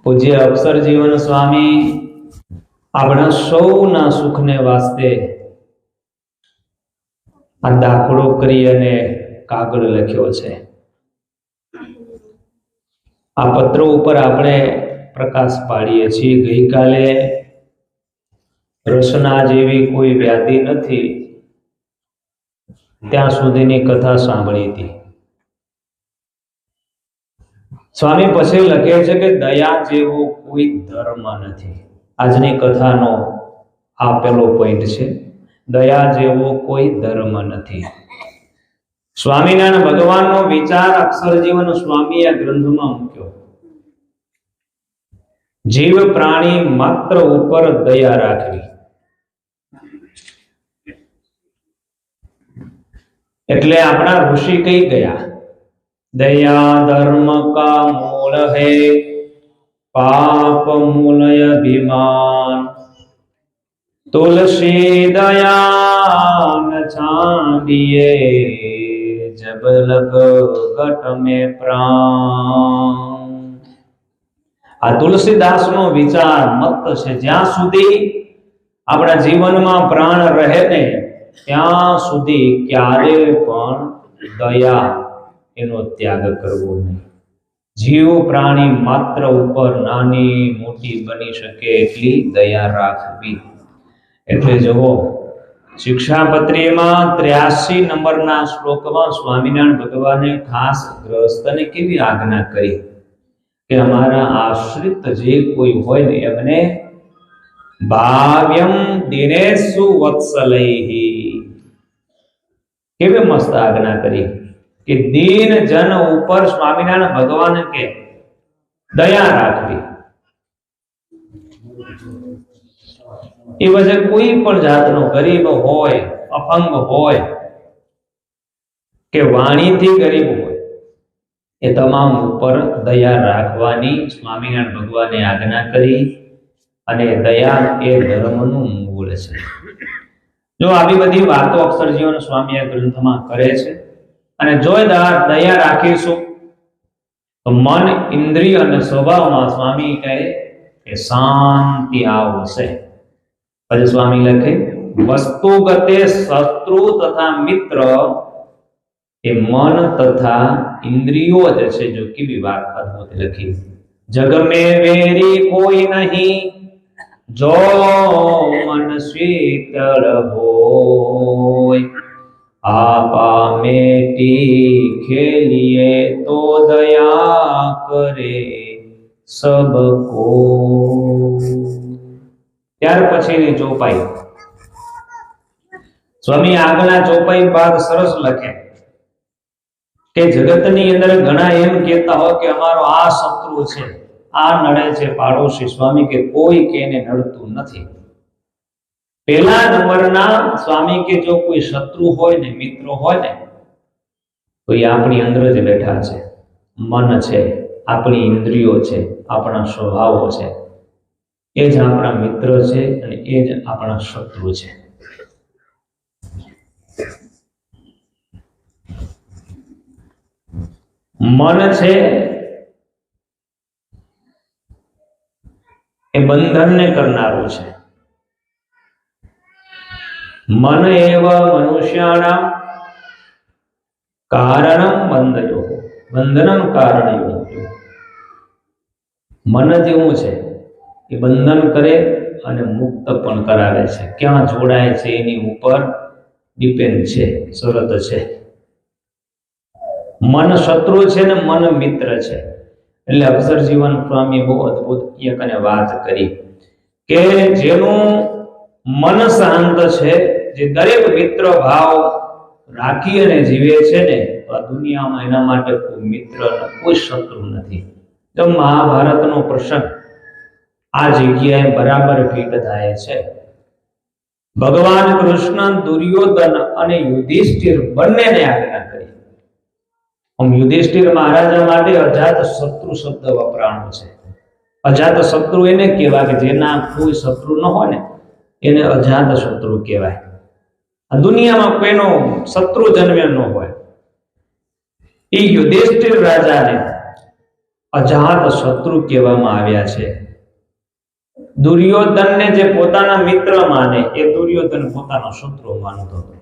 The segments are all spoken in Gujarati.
પૂજ્ય અક્ષર જીવન સ્વામી આપણા સૌના સુખને વાસ્તે આ દાખલો કરી અને કાગળ લખ્યો છે. આ પત્ર ઉપર આપણે પ્રકાશ પાડીએ છીએ. ગઈકાલે રસના જેવી કોઈ વ્યાધિ નથી ત્યાં સુધીની કથા સાંભળી હતી. સ્વામી પછી લખે છે કે દયા જેવો કોઈ ધર્મ નથી. આજની કથાનો આ પેલો પોઈન્ટ છે. દયા જેવો કોઈ ધર્મ નથી. સ્વામિનારાયણ ભગવાનનો વિચાર અક્ષરજીવન સ્વામી આ ગ્રંથમાં મૂક્યો. જીવ પ્રાણી માત્ર ઉપર દયા રાખવી. એટલે આપણા ઋષિ કઈ ગયા, दया धर्म का मूल है, पाप मूलय अभिमान, तुलसी दया न छाड़िए, जब लग घट में प्राण. आ तुलसीदास नो विचार मत છે. જ્યાં સુધી આપણા જીવનમાં પ્રાણ રહે ને ત્યાં સુધી ક્યારે પણ દયા એનો ત્યાગ કરવો નહીં. જીવ પ્રાણી માત્ર ઉપર નાની મોટી બની શકે એટલી દયા રાખવી. એટલે જુઓ, શિક્ષાપત્રીમાં 83 નંબરના શ્લોકમાં સ્વામિનારાયણ ભગવાને ખાસ ગ્રહસ્થને કેવી આજ્ઞા કરી કે અમારા આશ્રિત જે કોઈ હોય ને એમને ભાવ્યમ દિનેષુ વત્સલૈહિ, કેવી મસ્ત આજ્ઞા કરી કે દીન જન ઉપર સ્વામિનારાયણ ભગવાન કે દયા રાખવી. એ વજે કોઈ પણ જાતનો ગરીબ હોય, અપંગ હોય કે વાણીથી ગરીબ હોય, એ તમામ ઉપર દયા રાખવાની સ્વામિનારાયણ ભગવાને આજ્ઞા કરી. અને દયા એ ધર્મનું મૂળ છે. જો આવી બધી વાતો અક્ષરજીવન સ્વામી આ ગ્રંથમાં કરે છે. અને જો દયા રાખીશું તો મન, ઇન્દ્રિય અને સ્વભાવમાં સ્વામી કહે કે શાંતિ આવશે. પછી સ્વામી લખે વસ્તુગતે શત્રુ તથા મિત્ર એ મન તથા ઇન્દ્રિયો જ છે. જો કેવી વાત અદ્ભુત લખી. જગ મેં વેરી કોઈ નહીં, જો મન શીતળ હોય, आपा मेटी खेलिए तो दया करे सबको. ત્યાર પછીની ચોપાઈ સ્વામી આગળના ચોપાઈ બાદ સરસ લખે કે જગતની અંદર ઘણા એમ કહેતા હોય કે અમારો આ શત્રુ છે, આ નડે છે પાડોશી. સ્વામી કે કોઈ કેને નડતું નથી. પહેલા નંબરના સ્વામી કે જો કોઈ શત્રુ હોય ને મિત્રો હોય ને તો એ આપણી અંદર જ બેઠા છે. મન છે, આપણી ઇન્દ્રિયો છે, આપણા સ્વભાવો છે, એ જ આપણા મિત્ર છે અને એ જ આપણા શત્રુ છે. મન છે એ બંધનને કરનારું છે. मन एव मनुष्याणां कारणं बंधयो बंधनम कारणयो. मन જેવું છે એ બંધન કરે અને મુક્ત પણ કરાવે છે. ક્યાં જોડાય છે એની ઉપર ડિપેન્ડ છે, શરત છે. મન શત્રુ છે ને મન મિત્ર છે. એટલે અક્ષરજીવન સ્વામી બહુ અદ્ભુત એક અને વાત કરી કે જેનું મન શાંત છે, જે દરેક મિત્ર ભાવ રાખી અને જીવે છે ને, તો આ દુનિયામાં એના માટે કોઈ મિત્ર અને કોઈ શત્રુ નથી. તો મહાભારતનો પ્રસંગ આ જગ્યાએ બરાબર ફિટ થાય છે. ભગવાન કૃષ્ણ દુર્યોધન અને યુધિષ્ઠિર બંનેને આજ્ઞા કરી. યુધિષ્ઠિર મહારાજા માટે અજાત શત્રુ શબ્દ વપરાણો છે. અજાત શત્રુ એને કહેવાય કે જેના કોઈ શત્રુ ન હોય ને એને અજાત શત્રુ કહેવાય. આ દુનિયામાં કોઈનો શત્રુ જન્મ્યો ન હોય. એ યુધિષ્ઠિર રાજાને અજાત શત્રુ કહેવામાં આવ્યા છે. દુર્યોધનને જે પોતાના મિત્ર માને એ દુર્યોધન પોતાનો શત્રુ માનતો હતો.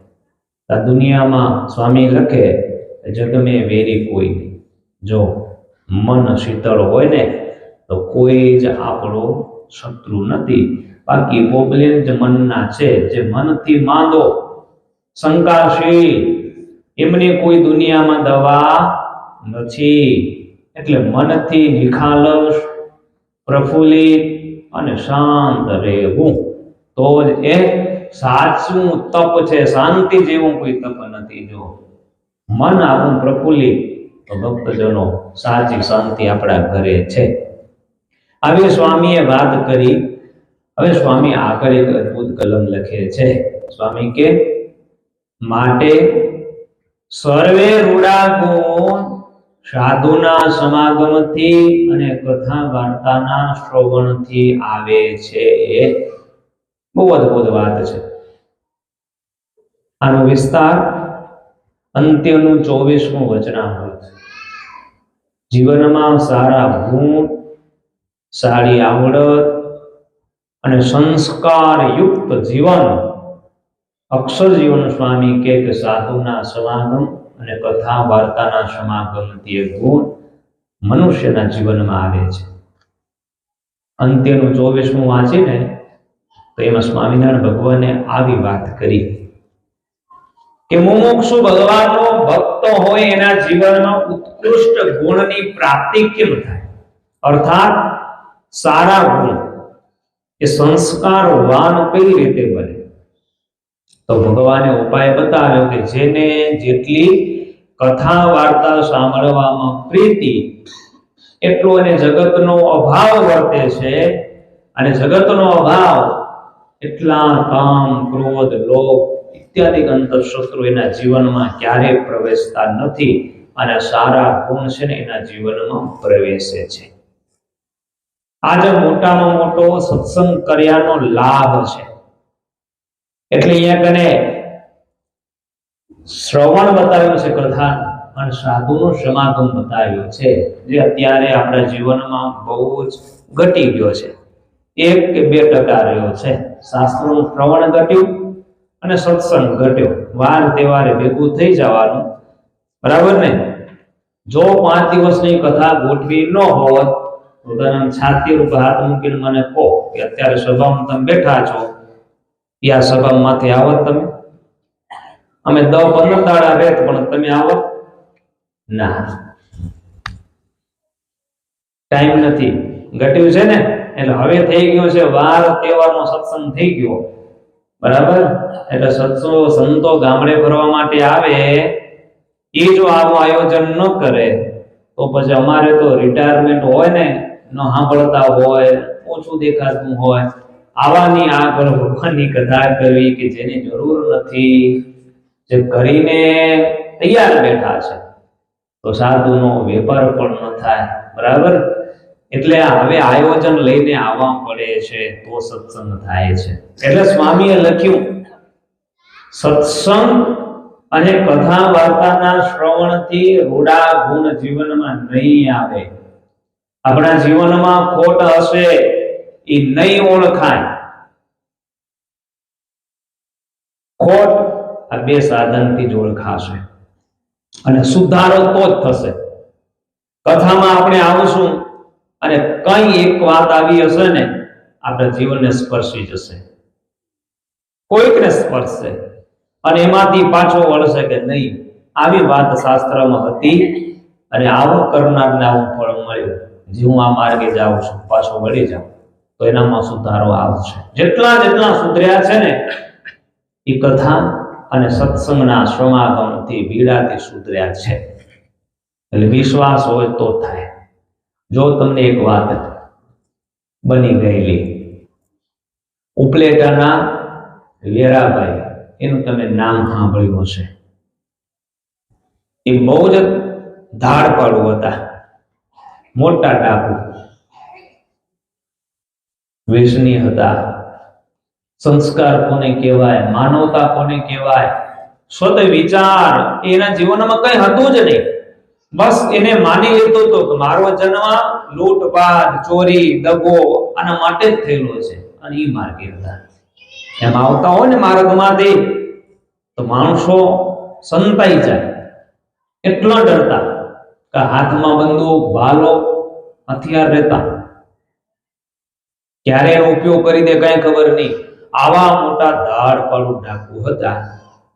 આ દુનિયામાં સ્વામી લખે જગ મેં વેરી કોઈ નહીં. જો મન શીતળ હોય ને તો કોઈ જ આપણો શત્રુ નથી. બાકી પ્રોબ્લેમ જ મનના છે. જે મનથી માંદો શંકાશીલ એમની કોઈ દુનિયામાં દવા નથી. એટલે મનથી નિખાલસ પ્રફુલ્લિત અને શાંત રહેવું તો જ એ સાચું તપ છે. શાંતિ જેવું કોઈ તપ નથી. જો મન આપણું પ્રફુલ્લિત તો ભક્તજનો સાચી શાંતિ આપણા ઘરે છે. આવી સ્વામીએ વાત કરી. હવે સ્વામી આગળ એક અદ્ભુત કલમ લખે છે. સ્વામી કે માટે સર્વે રૂડા ગુણ સાધુના સમાગમથી અને કથા વાર્તાના શ્રવણથી આવે છે. બહુ અદ્ભુત વાત છે. આનો વિસ્તાર અંત્યનું 24મું વચનામૃત. જીવનમાં સારા ગુણ, સારી આવડત અને સંસ્કાર યુક્ત જીવન અક્ષર જીવન સ્વામી કે સાધુના સમાગમ અને કથા વાર્તાના સમાગમથી એ ગુણ મનુષ્યના જીવનમાં આવે છે. અંત્યનું 24મું વાંચીને તો એમાં સ્વામિનારાયણ ભગવાને આવી વાત કરી કે મુમુક્ષુ ભગવાનનો ભક્ત હોય એના જીવનમાં ઉત્કૃષ્ટ ગુણની પ્રાપ્તિ કેમ થાય? અર્થાત સારા ગુણ એ સંસ્કારવાન કઈ રીતે બને? તો ભગવાને ઉપાય બતાવ્યો કે જેને જેટલી કથા વાર્તા સાંભળવામાં પ્રીતિ એટલો એને જગતનો અભાવ વર્તે છે. અને જગતનો અભાવ એટલા કામ, ક્રોધ, લોભ ઇત્યાદિ અંતઃશત્રુ એના જીવનમાં ક્યારેય પ્રવેશતા નથી. અને સારા ગુણ છે ને એના જીવનમાં પ્રવેશે છે. આજે મોટામાં મોટો સત્સંગ કર્યાનો લાભ છે. એટલે અહીંયા કને શ્રવણ બતાવ્યું છે કથા અને સાધુનો સમાગમ બતાવ્યો છે. જે અત્યારે આપણા જીવનમાં બહુ જ ઘટી ગયો છે. 1 કે 2% રહ્યો છે. શાસ્ત્રોનું શ્રવણ ઘટ્યું અને સત્સંગ ઘટ્યો. વાર તહેવારે ભેગું થઈ જવાનું, બરાબર ને? જો 5 દિવસની કથા ગોઠવી ન હોત તો તમે છાતી ઉપર હાથ મૂકીને મને કહો કે અત્યારે સભામાં તમે બેઠા છો, યા સભામાંથી આવત તમે? અમે 10-15 દાડા રહેત પણ તમે આવત ના. ટાઈમ નથી, ઘટ્યું છે ને. એટલે હવે થઈ ગયો છે વાર તહેવારનો સત્સંગ થઈ ગયો, બરાબર? એટલે સંતો ગામડે ફરવા માટે આવે એ જો આવું આયોજન ન કરે તો પછી અમારે તો રિટાયરમેન્ટ હોય ને, ન સાંભળતા હોય, ઓછું દેખાતું હોય, આવાની આગળ ભગવાનની કથા કરવી કે જેની જરૂર નથી, જે કરીને તૈયાર બેઠા છે, તો સાધુનો વેપાર પણ ન થાય, બરાબર? એટલે હવે આયોજન લઈને આવવા પડે છે તો સત્સંગ થાય છે. એટલે સ્વામીએ લખ્યું સત્સંગ અને કથા વાર્તાના શ્રવણથી રૂડા ગુણ જીવનમાં નહીં આવે. આપણા જીવનમાં ખોટ હશે એ નહીં ઓળખાય. ખોટ આ 2 સાધનથી જ ઓળખાશે અને સુધારો તો જ થશે. કથામાં આપણે આવશું અને કઈ એક વાત આવી હશે ને આપણા જીવનને સ્પર્શી જશે, કોઈકને સ્પર્શશે અને એમાંથી પાછો વળશે કે નહીં આવી વાત શાસ્ત્રમાં હતી અને આવું કરનારને આવું ફળ મળ્યું. જે હું આ માર્ગે જાઉં છું પાછો વળી જાઉં તો એનામાં સુધારો આવશે. જેટલા સુધર્યા છે ને એ કથા અને સત્સંગના સમાગમથી બીડાથી સુધર્યા છે. એટલે વિશ્વાસ હોય તો થાય. જો તમને એક વાત બની ગયેલી, ઉપલેટાના વેરાભાઈ, એનું તમે નામ સાંભળ્યું હશે. એ બહુ જ ધાડપાડુ હતા, મોટા ડાકુ, વેશની હતા. સંસ્કાર કોને કહેવાય, માનવતા કોને કહેવાય, સ્વત વિચાર એના જીવનમાં કઈ હતું જ નહીં. બસ એને માની લેતો હતો કે મારો જન્મ લૂંટપાટ, ચોરી, દગો આના માટે જ થયેલો છે અને એ માર્ગે હતા. એમ આવતા હોય ને માર્ગમાંથી તો માણસો સંતાઈ જાય, એટલા ડરતા કે હાથમાં બંદૂક, ભાલો, હથિયાર રહેતા. ક્યારે એનો ઉપયોગ કરી દે કઈ ખબર નહીં. આવા મોટા ધાડપાડુ ડાકુ હતા.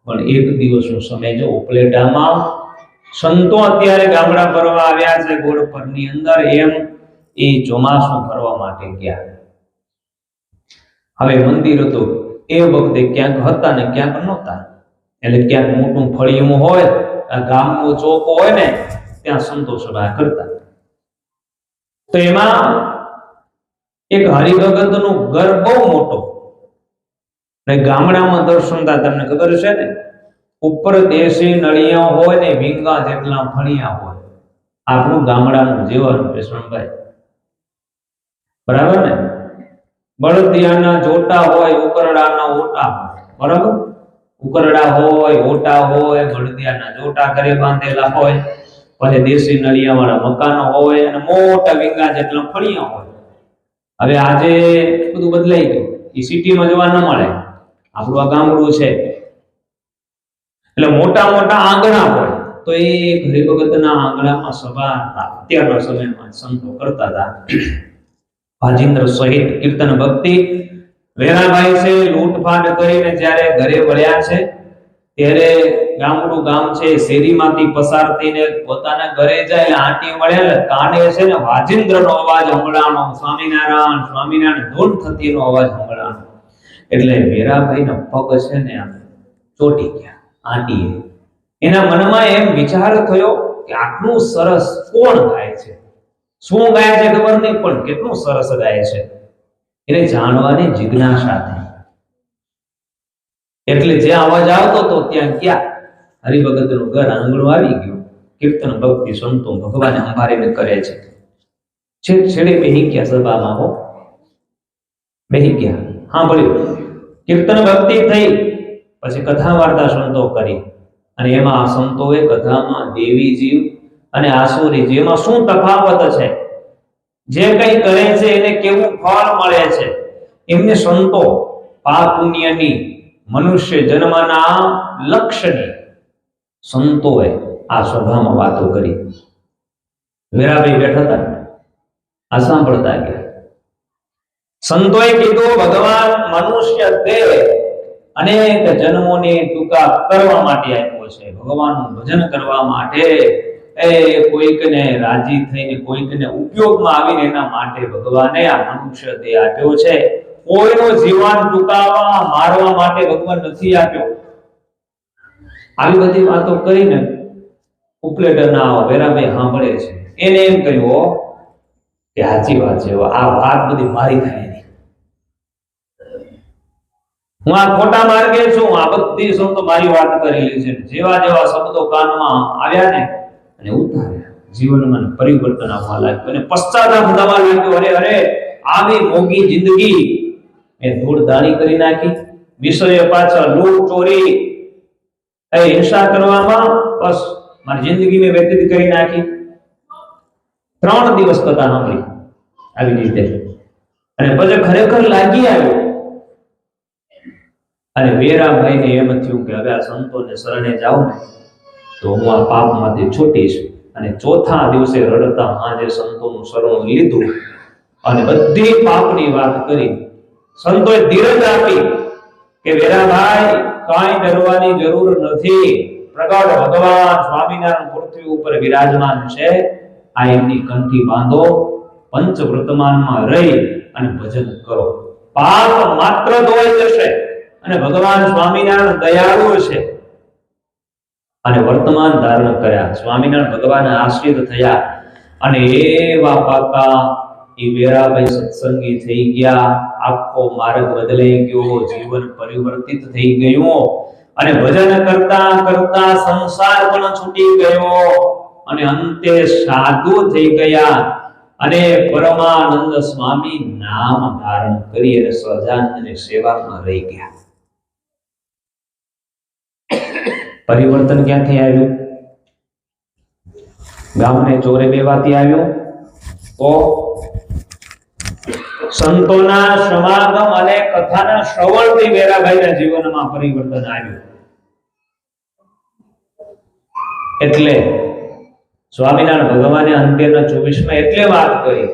પણ એક દિવસનો સમય જો ઉપલેટામાં સંતો અત્યારે ગામડા ફરવા આવ્યા છે ગોળ પરની અંદર, એમ એ ચોમાસું ફરવા માટે ગયા. હવે મંદિર હતું એ વખતે ક્યાંક હતા ને ક્યાંક નહોતા. એટલે ક્યાંક મોટું ફળિયું હોય, ગામનો ચોક હોય ને ત્યાં સંતો સભા કરતા. તો એમાં એક હરિભગતનું ઘર બહુ મોટો, ને ગામડામાં દર્શનતા તમને ખબર છે ને, ઉપર દેશી નળિયા હોય ને વીંગા જેટલા ફળિયા હોય. આપણું ગામડાનું જીવન વિષ્ણુભાઈ, બરાબર ને? બળદિયાના જોટા હોય, ઉકરડાના ઓટા હોય, બરાબર? ઉકરડા હોય, ઓટા હોય, બળદિયાના જોટા ઘરે બાંધેલા હોય, પછી દેશી નળિયા વાળા મકાનો હોય અને મોટા વીંગા જેટલા ફળિયા હોય. હવે આજે બધું બદલાઈ ગયું, એ સિટીમાં જોવા ન મળે. આપણું આ ગામડું છે એટલે મોટા મોટા આંગણા હોય. તો એ હરિભગતના આંગણામાં સભા અત્યારના સમયમાં સંતો કરતા હતા. ભાજિન્દ્ર સહિત કીર્તન ભક્તિ. વેરાભાઈ છે લૂંટફાટ કરીને જ્યારે ઘરે વળ્યા છે ત્યારે ગામડું ગામ છે, શેરીમાંથી પસાર થઈને પોતાના ઘરે જાય આંટી મળ્યા કાને છે ને વાજિંદ્રનો અવાજ સંભળાણો, સ્વામિનારાયણ સ્વામિનારાયણ ધૂન થતીનો અવાજ સંભળાણો. એટલે વેરાભાઈના પગ છે ને આમ ચોટી ગયા આંટીએ. એના મનમાં એમ વિચાર થયો કે આટલું સરસ કોણ ગાય છે, શું ગાય છે ખબર નહીં, પણ કેટલું સરસ ગાય છે, એને જાણવાની જિજ્ઞાસા થઈ. એટલે જે અવાજ આવતો તો ત્યાં ગયા. હરિભગતનું ઘર આંગણું આવી ગયું. કીર્તન ભક્તિ સંતો ભગવાને સંભાળીને કરે છે. છેડે બેહી ગયા સભામાં, હો બેહી ગયા. હા બોલ્યું કીર્તન ભક્તિ થઈ, પછી કથા વાર્તા સંતો કરી. અને એમાં સંતોએ કથામાં દેવી જીવ અને આસુરી જીવમાં શું તફાવત છે, જે કઈ કરે છે એને કેવું ફળ મળે છે, એમને સંતો પાપ પુણ્યની, મનુષ્ય જન્મના લક્ષ્યની સંતોએ આ સભામાં વાતો કરી. વેરાભાઈ બેઠા હતા, આ સાંભળતા ગયા. સંતોએ કીધું ભગવાન મનુષ્ય દેહ અનેક જન્મોની ટૂંકા કરવા માટે આપ્યો છે. ભગવાનનું ભજન કરવા માટે, એ કોઈકને રાજી થઈને કોઈકને ઉપયોગમાં આવીને એના માટે ભગવાને આ મનુષ્ય દેહ આપ્યો છે. કોઈનો જીવન ટૂંકાવવા મારવા માટે ભગવાન નથી આપ્યો. આવી બધી વાતો કરીને ઉપલેટરના વેરાભાઈ સાંભળે છે. એને એમ કહ્યું કે સાચી વાત છે, આ વાત બધી મારી થાય નહીં, હું આ ખોટા માર્ગે છું, આ બધી સંતો મારી વાત કરેલી છે. જેવા જેવા શબ્દો કાનમાં આવ્યા ને અને ઉતાર્યા, જીવનમાં પરિવર્તન આવવા લાગ્યું અને પશ્ચાતાપ થવા લાગ્યો. અરે અરે, આવી મોંઘી જિંદગી મેં ધૂળ ધાણી કરી નાખી. વિષય પાછળ લૂંટ ચોરી હિંસા કરવામાં બસ મારી જિંદગી મેં વ્યતીત કરી નાખી. 3 દિવસ કથા સાંભળી આવી રીતે, અને પછી ખરેખર લાગી આવ્યો. અને વેરાભાઈને એમ થયું કે હવે આ સંતોને શરણે જાઉં ને તો હું આ પાપમાંથી છૂટીશ. અને ચોથા દિવસે રડતા આજે સંતોનું શરણ લીધું અને બધી પાપની વાત કરી. સંતોએ ધીરજ આપી કે વેરાભાઈ કાંઈ ડરવાની જરૂર નથી, પ્રગટ ભગવાન સ્વામિનારાયણ પૃથ્વી ઉપર વિરાજમાન છે, આ એમની કંઠી બાંધો, પંચવર્તમાનમાં રહી અને ભજન કરો, પાપ માત્ર ધોઈ જશે. અને ભગવાન સ્વામિનારાયણ દયાળુ છે અને વર્તમાન ધારણ કર્યા, સ્વામિનારાયણ ભગવાન આશ્રિત થયા અને એવા પાકા એ વેરાભાઈ સત્સંગી થઈ ગયા. આખો માર્ગ બદલાઈ ગયો, જીવન પરિવર્તિત થઈ ગયું અને ભજન કરતા કરતા સંસાર પણ છૂટી ગયો અને અંતે સાધુ થઈ ગયા અને પરમાનંદ સ્વામી નામ ધારણ કરી અને સહજાનંદની સેવામાં રહી ગયા. પરિવર્તન ક્યાંથી આવ્યું? ગામને ચોરે બેવાથી આવ્યું તો સંતોના સમાગમ અને કથાના શ્રવણથી વેરાભાઈના જીવનમાં પરિવર્તન આવ્યું. એટલે સ્વામિનારાયણ ભગવાને અંત્યના 24માં એટલે વાત કરી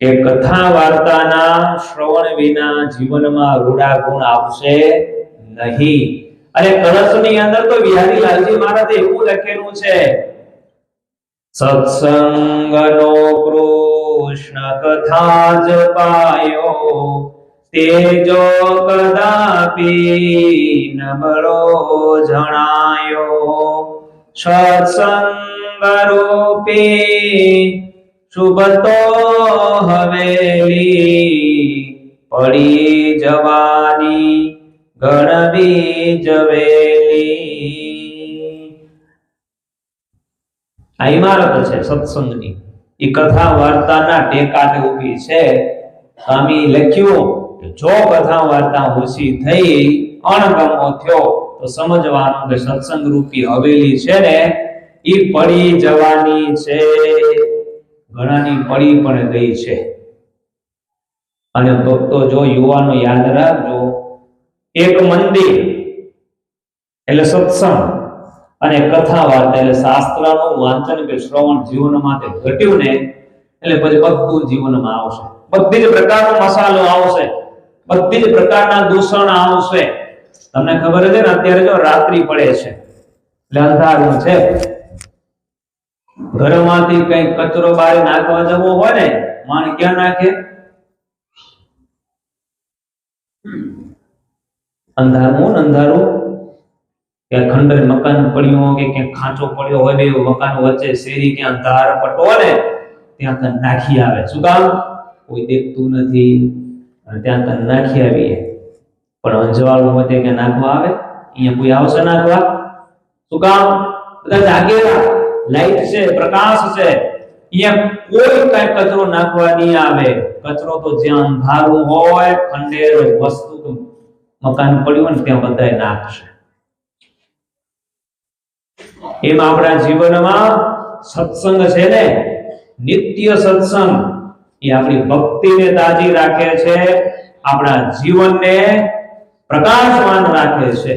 કે કથા વાર્તાના શ્રવણ વિના જીવનમાં રૂડા ગુણ આવશે નહીં. અને કળશની અંદર તો બિહારી લાલજી મહારાજે એવું લખેલું છે, સત્સંગનો કૃષ્ણ કથા જપાયો તેજો કદાપી નબળો જણાયો. સત્સંગ રૂપી શુભતો હવેલી પડી જવાની ગણવી જવેલી. આ ઇમારત છે સત્સંગની, એ કથા વાર્તાના ટેકાને ઊભી છે. સ્વામી લખ્યું કે જો કથા વાર્તા ઓછી થઈ, અણગમો થયો, તો સમજવાનું કે સત્સંગ રૂપી હવેલી છે ને એ પડી જવાની છે. ઘણાની પડી પણ ગઈ છે. અને ભક્તો જો યુવાનો યાદ રાખજો, એક મંદિર એટલે સત્સંગ અને કથા વાર્તા એટલે શાસ્ત્રનું વાંચન કે શ્રવણ જીવનમાં તે ઘટ્યું ને એટલે પછી બધું જીવનમાં આવશે. બધી જ પ્રકારનો મસાલો આવશે, બધી જ પ્રકારના દૂષણ આવશે. તમને ખબર છે ને અત્યારે જો રાત્રિ પડે છે એટલે અંધારું છે, ઘરમાંથી કઈ કચરો બહાર નાખવા જવો હોય ને, માણ ક્યાં નાખે? અંધારું અંધારું, ક્યાં ખંડર મકાન પડ્યું કે ક્યાં ખાંચો પડ્યો હોય, બે મકાન વચ્ચે શેરી ક્યાં ધાર પટો ને ત્યાં નાખી આવે. શું કામ? કોઈ દેખતું નથી અને ત્યાં નાખી આવીએ. પણ અંજવાળું હોય કે નાખવા આવે, અહીંયા કોઈ આવશે નાખવા? શું કામ? બધા જાગેલા, લાઈટ છે, પ્રકાશ છે, અહીંયા કોઈ કઈ કચરો નાખવા નહીં આવે. કચરો તો જ્યાં અંધારું હોય, ખંડેર વસ્તુ મકાન પડ્યું હોય ને ત્યાં બધાય નાખશે. એમ આપણા જીવનમાં સત્સંગ છે ને, નિત્ય સત્સંગ એ આપણી ભક્તિને તાજી રાખે છે, આપણા જીવનને પ્રકાશમાન રાખે છે.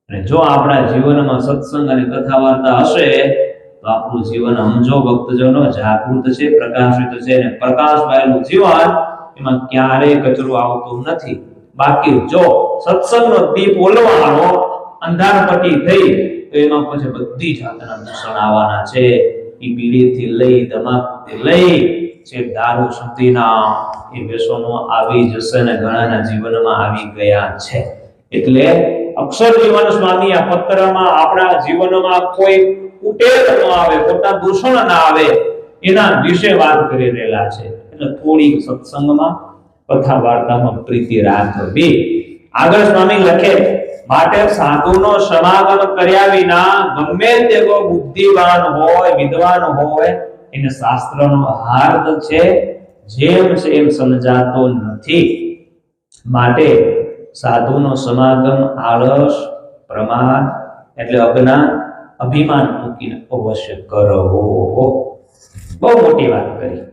અને જો આપણા જીવનમાં સત્સંગ અને કથા વાર્તા હશે તો આપણું જીવન સમજો ભક્તજનો જાગૃત છે, પ્રકાશિત છે. અને પ્રકાશવાયેલું જીવન એમાં ક્યારેય કચરો આવતો નથી. બાકી જો સત્સંગનો દીપ ઓલવાનો અંધારપટ્ટી થઈ તો એમાં પછી બધી જાતના દૂષણ આવવાના છે. એ બીડીથી લઈ, તમાકુથી લઈ છે દારૂ સુધીના એ વ્યસનો આવી જશે ને ઘણાના જીવનમાં આવી ગયા છે. એટલે અક્ષર જીવન સ્વામી આ પત્રમાં આપણા જીવનમાં કોઈ ઉટેલ ન આવે, ખોટા દૂષણ ના આવે એના વિશે વાત કરી રહેલા છે. એટલે થોડીક સત્સંગમાં કથા વાર્તામાં પ્રીતિ રાખવી. આગળ સ્વામી લખે, માટે સાધુનો સમાગમ કર્યા વિના ગમે તેવો બુદ્ધિવાન હોય, વિદ્વાન હોય, એને શાસ્ત્રનો હાર્દ છે જેમ છે એમ સમજાતો નથી. માટે સાધુનો સમાગમ આળસ, પ્રમાદ એટલે અજ્ઞાન, અભિમાન મૂકીને અવશ્ય કરવો. બહુ મોટી વાત કરી.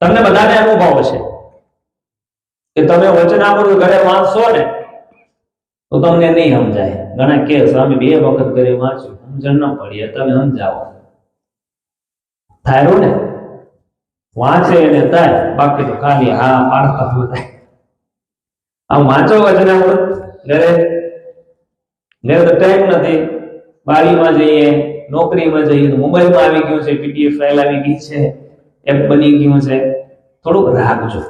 તમને બધાને અનુભવ છે કે તમે વચનામૃત ઘરે વાંચશો ને તો તમને નહીં સમજાય. ઘણા કે સ્વામી 2 વખત ઘરે વાંચ્યું, સમજણ ન પડી, તમે સમજાવો. થાય ને વાંચે એને થાય, બાકી તો ખાલી હા પાડતા હોય. આમ વાંચો વચનામૃત ઘરે તો ટાઈમ નથી, બારીમાં જઈએ, નોકરીમાં જઈએ, મોબાઈલમાં આવી ગયું છે, પીડીએફ ફાઇલ આવી ગઈ છે, એપ બની ગયું છે. થોડુંક રાખજો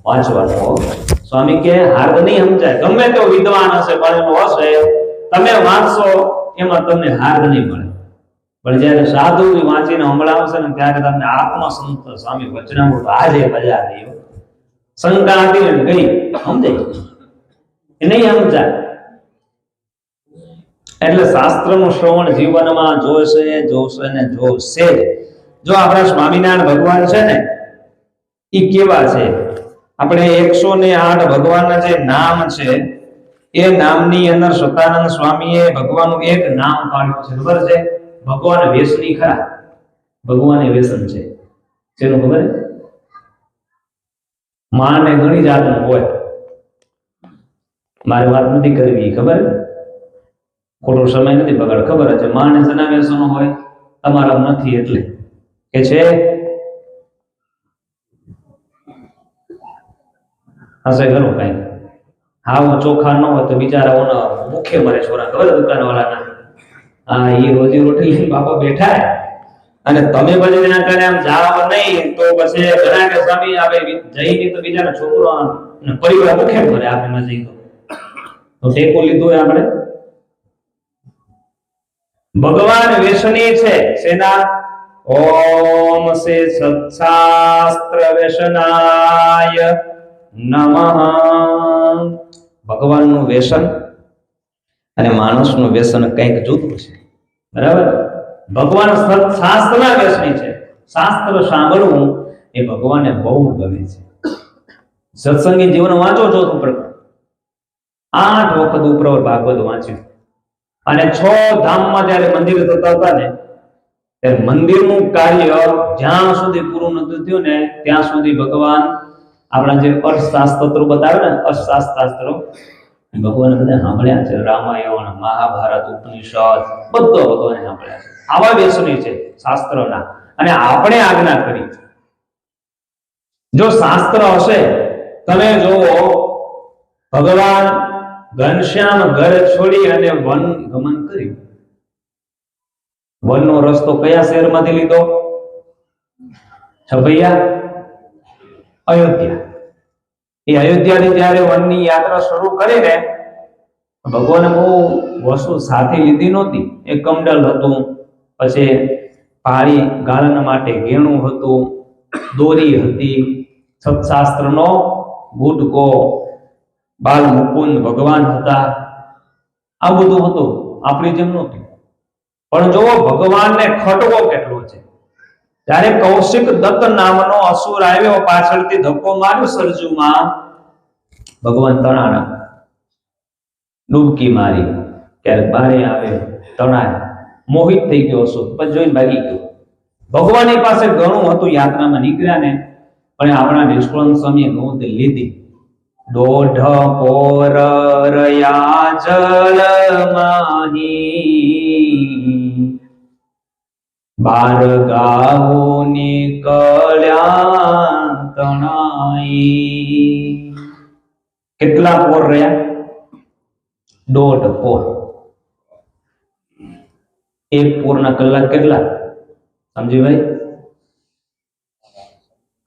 વાંચવાનું. સ્વામી કે હાર્દ નહીં સમજાય. ગમે તેવો વિદ્વાન હશે, ભણેલો હશે, તમે વાંચશો એમાં તમને હાર્દ નહીં મળે. પણ જયારે સાધુ વાંચીને સંભળાવશે ને ત્યારે તમને આત્મસંતોષ. સ્વામી વચનામૃત આજે મજા આવી, શંકા હતી ને ગઈ, સમજાય એ નહીં સમજાય. એટલે શાસ્ત્રનું શ્રવણ જીવનમાં જોશે ને જોશે. જો આપણા સ્વામિનારાયણ ભગવાન છે ને એ કેવા છે, આપણે 108 ભગવાનના જે નામ છે એ નામની અંદર સતાનંદ સ્વામીએ ભગવાનનું એક નામ કાઢ્યું છે. ખબર છે? ભગવાન વ્યસની ખરા, ભગવાને વ્યસન છે. શેનું ખબર? માને ઘણી જાતનું હોય. મારી વાત નથી કરવી, ખબર? ખોટો સમય નથી બગાડ, ખબર છે. માને શેના વ્યસનો હોય? તમારા નથી એટલે કે છે હશે ઘણું કઈ. હા ચોખા ન હોય તો બિચારાઓના મુખે મરે છોરા, ખબર? દુકાન વાળાના. હા, એ રોજી રોટી લઈને બાપા બેઠા અને તમે પછી એના કારણે આમ જાવ નહીં તો પછી ઘણા કે સ્વામી આપણે જઈને તો બિચારા છોકરો પરિવાર મુખે મરે. આપણે ન જઈ તો ટેકો લીધો આપણે. ભગવાન વ્યસની છે સેના? ઓમ સે સત્શાસ્ત્ર વ્યસનાય નમઃ. ભગવાનનું વ્યસન અને માણસનું વ્યસન કંઈક જુદું છે, બરાબર? ભગવાન શાસ્ત્રના વ્યસની છે. શાસ્ત્ર સાંભળવું એ ભગવાનને બહુ ગમે છે. સત્સંગી જીવન વાંચો છો તો 8 વખત ઉપરવર ભાગવત વાંચ્યું. અને 6 ધામમાં જયારે મંદિર થતા હતા ને ત્યારે મંદિરનું કાર્ય જ્યાં સુધી પૂરું નતું થયું ને ત્યાં સુધી ભગવાન આપણા જે અર્થશાસ્ત્રો બતાવે ને, અર્થશાસ્ત્રો ભગવાન બધા સાંભળ્યા છે. રામાયણ, મહાભારત, ઉપનિષદ બધો ભગવાને સાંભળ્યા છે. આવા વ્યસની છે શાસ્ત્રના. અને આપણે આજ્ઞા કરી, જો શાસ્ત્ર હશે, તમે જોવો ભગવાન ઘનશ્યામ ઘર છોડી અને વન ગમન કર્યું. વનનો રસ્તો કયા શહેરમાંથી લીધો? છપૈયા, અયોધ્યા. એ અયોધ્યાથી જ્યારે વનની યાત્રા શરૂ કરી ને, ભગવાને બહુ વસ્તુ સાથે લીધી નહોતી. એક કમંડલ હતું, પછી પાળી ગાળન માટે ગેણું હતું, દોરી હતી, સત્શાસ્ત્રનો ગુટકો, બાલ મુકુંદ ભગવાન હતા. આ બધું હતું, આપણી જેમ નહોતું. પણ જો ભગવાનને ખટકો કેટલો છે. ત્યારે કૌશિક દત્ત નામનો અસુર આવ્યો, પાછળથી ધક્કો માર્યો સરજુમાં, ભગવાન તણાણા, ડૂબકી મારી, ક્યારેક બારે આવે, તણાય, મોહિત થઈ ગયો અસુર, પછી જોઈને ભાગી ગયો. ભગવાનની પાસે ઘણું હતું, યાત્રામાં નીકળ્યા ને, પણ આપણા નિષ્કુળાનંદ સ્વામીએ નોંધ લીધી. 1.5 પોર રહ્યા જલ માહી, 12 ગાઉ નીકળ્યા તણાઈ. કેટલા પોર રહ્યા? 1.5 પોર. એક પોરના કલાક કેટલા? સમજી ભાઈ?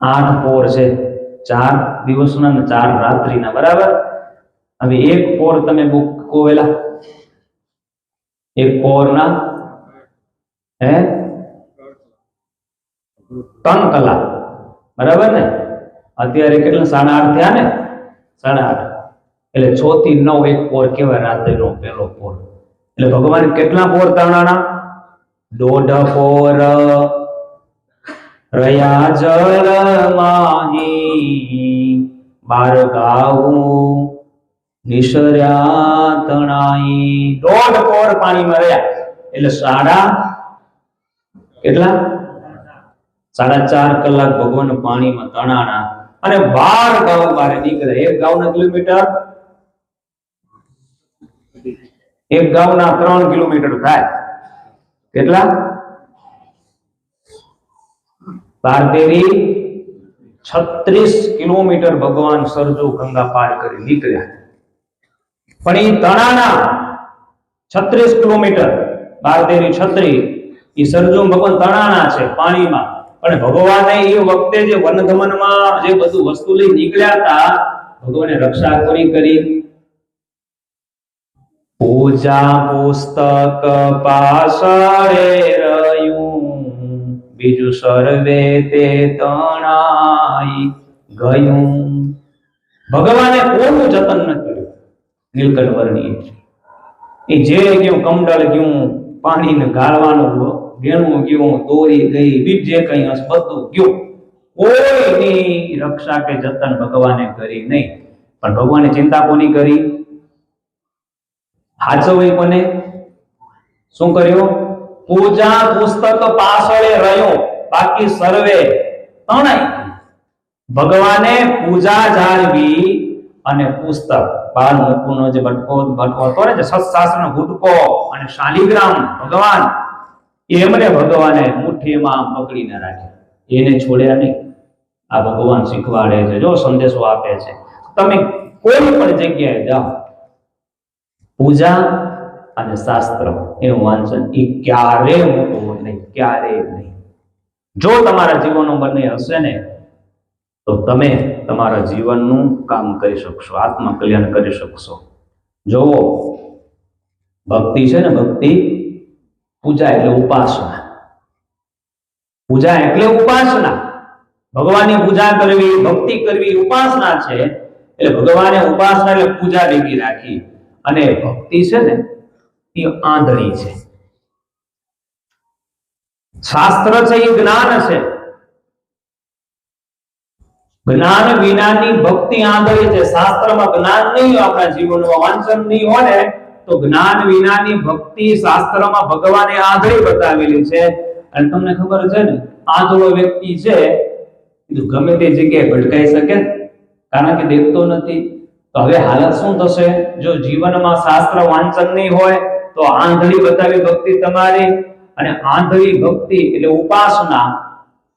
8 પોર છે, 4 દિવસના ને 4 રાત્રિના, બરાબર? હવે એક પોર તમે બુક કોવેલા, એક પોરના 3 કલાક, બરાબર ને? અત્યારે કેટલા? 8:30 થયા ને? 8:30 એટલે 6 થી 9 એક પોર કહેવાય, રાત્રિનો પહેલો પોર. એટલે ભગવાન કેટલા પોર તણાણા? 1.5 પોર રહ્યા જળ માહી, 12 ગાઉ નિસર્યા તણાઈ. 1.5 પોર પાણીમાં રહ્યા એટલે કેટલા? 4.5 કલાક ભગવાન પાણીમાં તણાણા અને 12 ગાઉ બહાર નીકળે. એક ગાઉના કિલોમીટર, એક ગાઉના 3 કિલોમીટર થાય. કેટલા? 36 કિલોમીટર ભગવાન સરજુ ગંગા પાર કરી નીકળ્યા. પણ એ તણાના 36 કિલોમીટર, 36 એ સરજુ ભગવાન તણાના છે પાણીમાં. પણ ભગવાને એ વખતે જે વનગમનમાં જે બધું વસ્તુ લઈ નીકળ્યા હતા, ભગવાને રક્ષા કરી. પૂજા પુસ્તક પાછળે રહ્યું, બીજું સર્વે તે તણાઈ ગયું. ભગવાને કોઈનું જતન ન કર્યું. નીલકંઠ વર્ણિએ એ જે ગયું, કમંડળ ગયું, પાણીને ગાળવાનું ગેણું ગયું, દોરી ગઈ, બીજ જે કઈ હશે બધું ગયું. કોઈની રક્ષા કે જતન ભગવાને કરી નહીં. પણ ભગવાને ચિંતા કોની કરી? હાચવવી કોને? શું કર્યું? પૂજા પુસ્તક પાછળ રહ્યો, બાકી સર્વે તણાઈ. ભગવાને પૂજા જાળવી અને પુસ્તક બાળ મુકુનો જે બટકો હતો ને, જે સત્શાસ્ત્રનો ગુટકો અને શાલિગ્રામ ભગવાન, એમને ભગવાને મુઠ્ઠીમાં પકડીને રાખ્યા, એને છોડ્યા નહીં. આ ભગવાન શીખવાડે છે, જો સંદેશો આપે છે. તમે કોઈ પણ જગ્યાએ જાઓ, પૂજા અને શાસ્ત્ર એનું વાંચન એ ક્યારેય મૂકવું નહીં, ક્યારેય નહીં. જો તમારા જીવનનો બંને હશે ને, તો તમે તમારા જીવનનું કામ કરી શકશો, આત્મકલ્યાણ કરી શકશો. જો ભક્તિ છે ને, ભક્તિ, પૂજા એટલે ઉપાસના. પૂજા એટલે ઉપાસના. ભગવાનની પૂજા કરવી, ભક્તિ કરવી ઉપાસના છે. એટલે ભગવાને ઉપાસના એટલે પૂજા ભેગી રાખી. અને ભક્તિ છે ને એ આંધળી છે. શાસ્ત્ર છે એ જ્ઞાન છે. જ્ઞાન વિનાની ભક્તિ આંધળી છે. શાસ્ત્રમાં જ્ઞાન નહીં, આપણા જીવનમાં વાંચન નહીં હોય ને, તો જ્ઞાન વિનાની ભક્તિ શાસ્ત્રમાં ભગવાને આંધળી બતાવેલી છે. અને તમને ખબર છે ને, આંધળો વ્યક્તિ છે ગમે તે જગ્યાએ ભટકાઈ શકે, કારણ કે દેખતો નથી. તો હવે હાલત શું થશે? જો જીવનમાં શાસ્ત્ર વાંચન નહીં હોય તો આંધળી બતાવી ભક્તિ તમારી, અને આંધળી ભક્તિ એટલે ઉપાસના,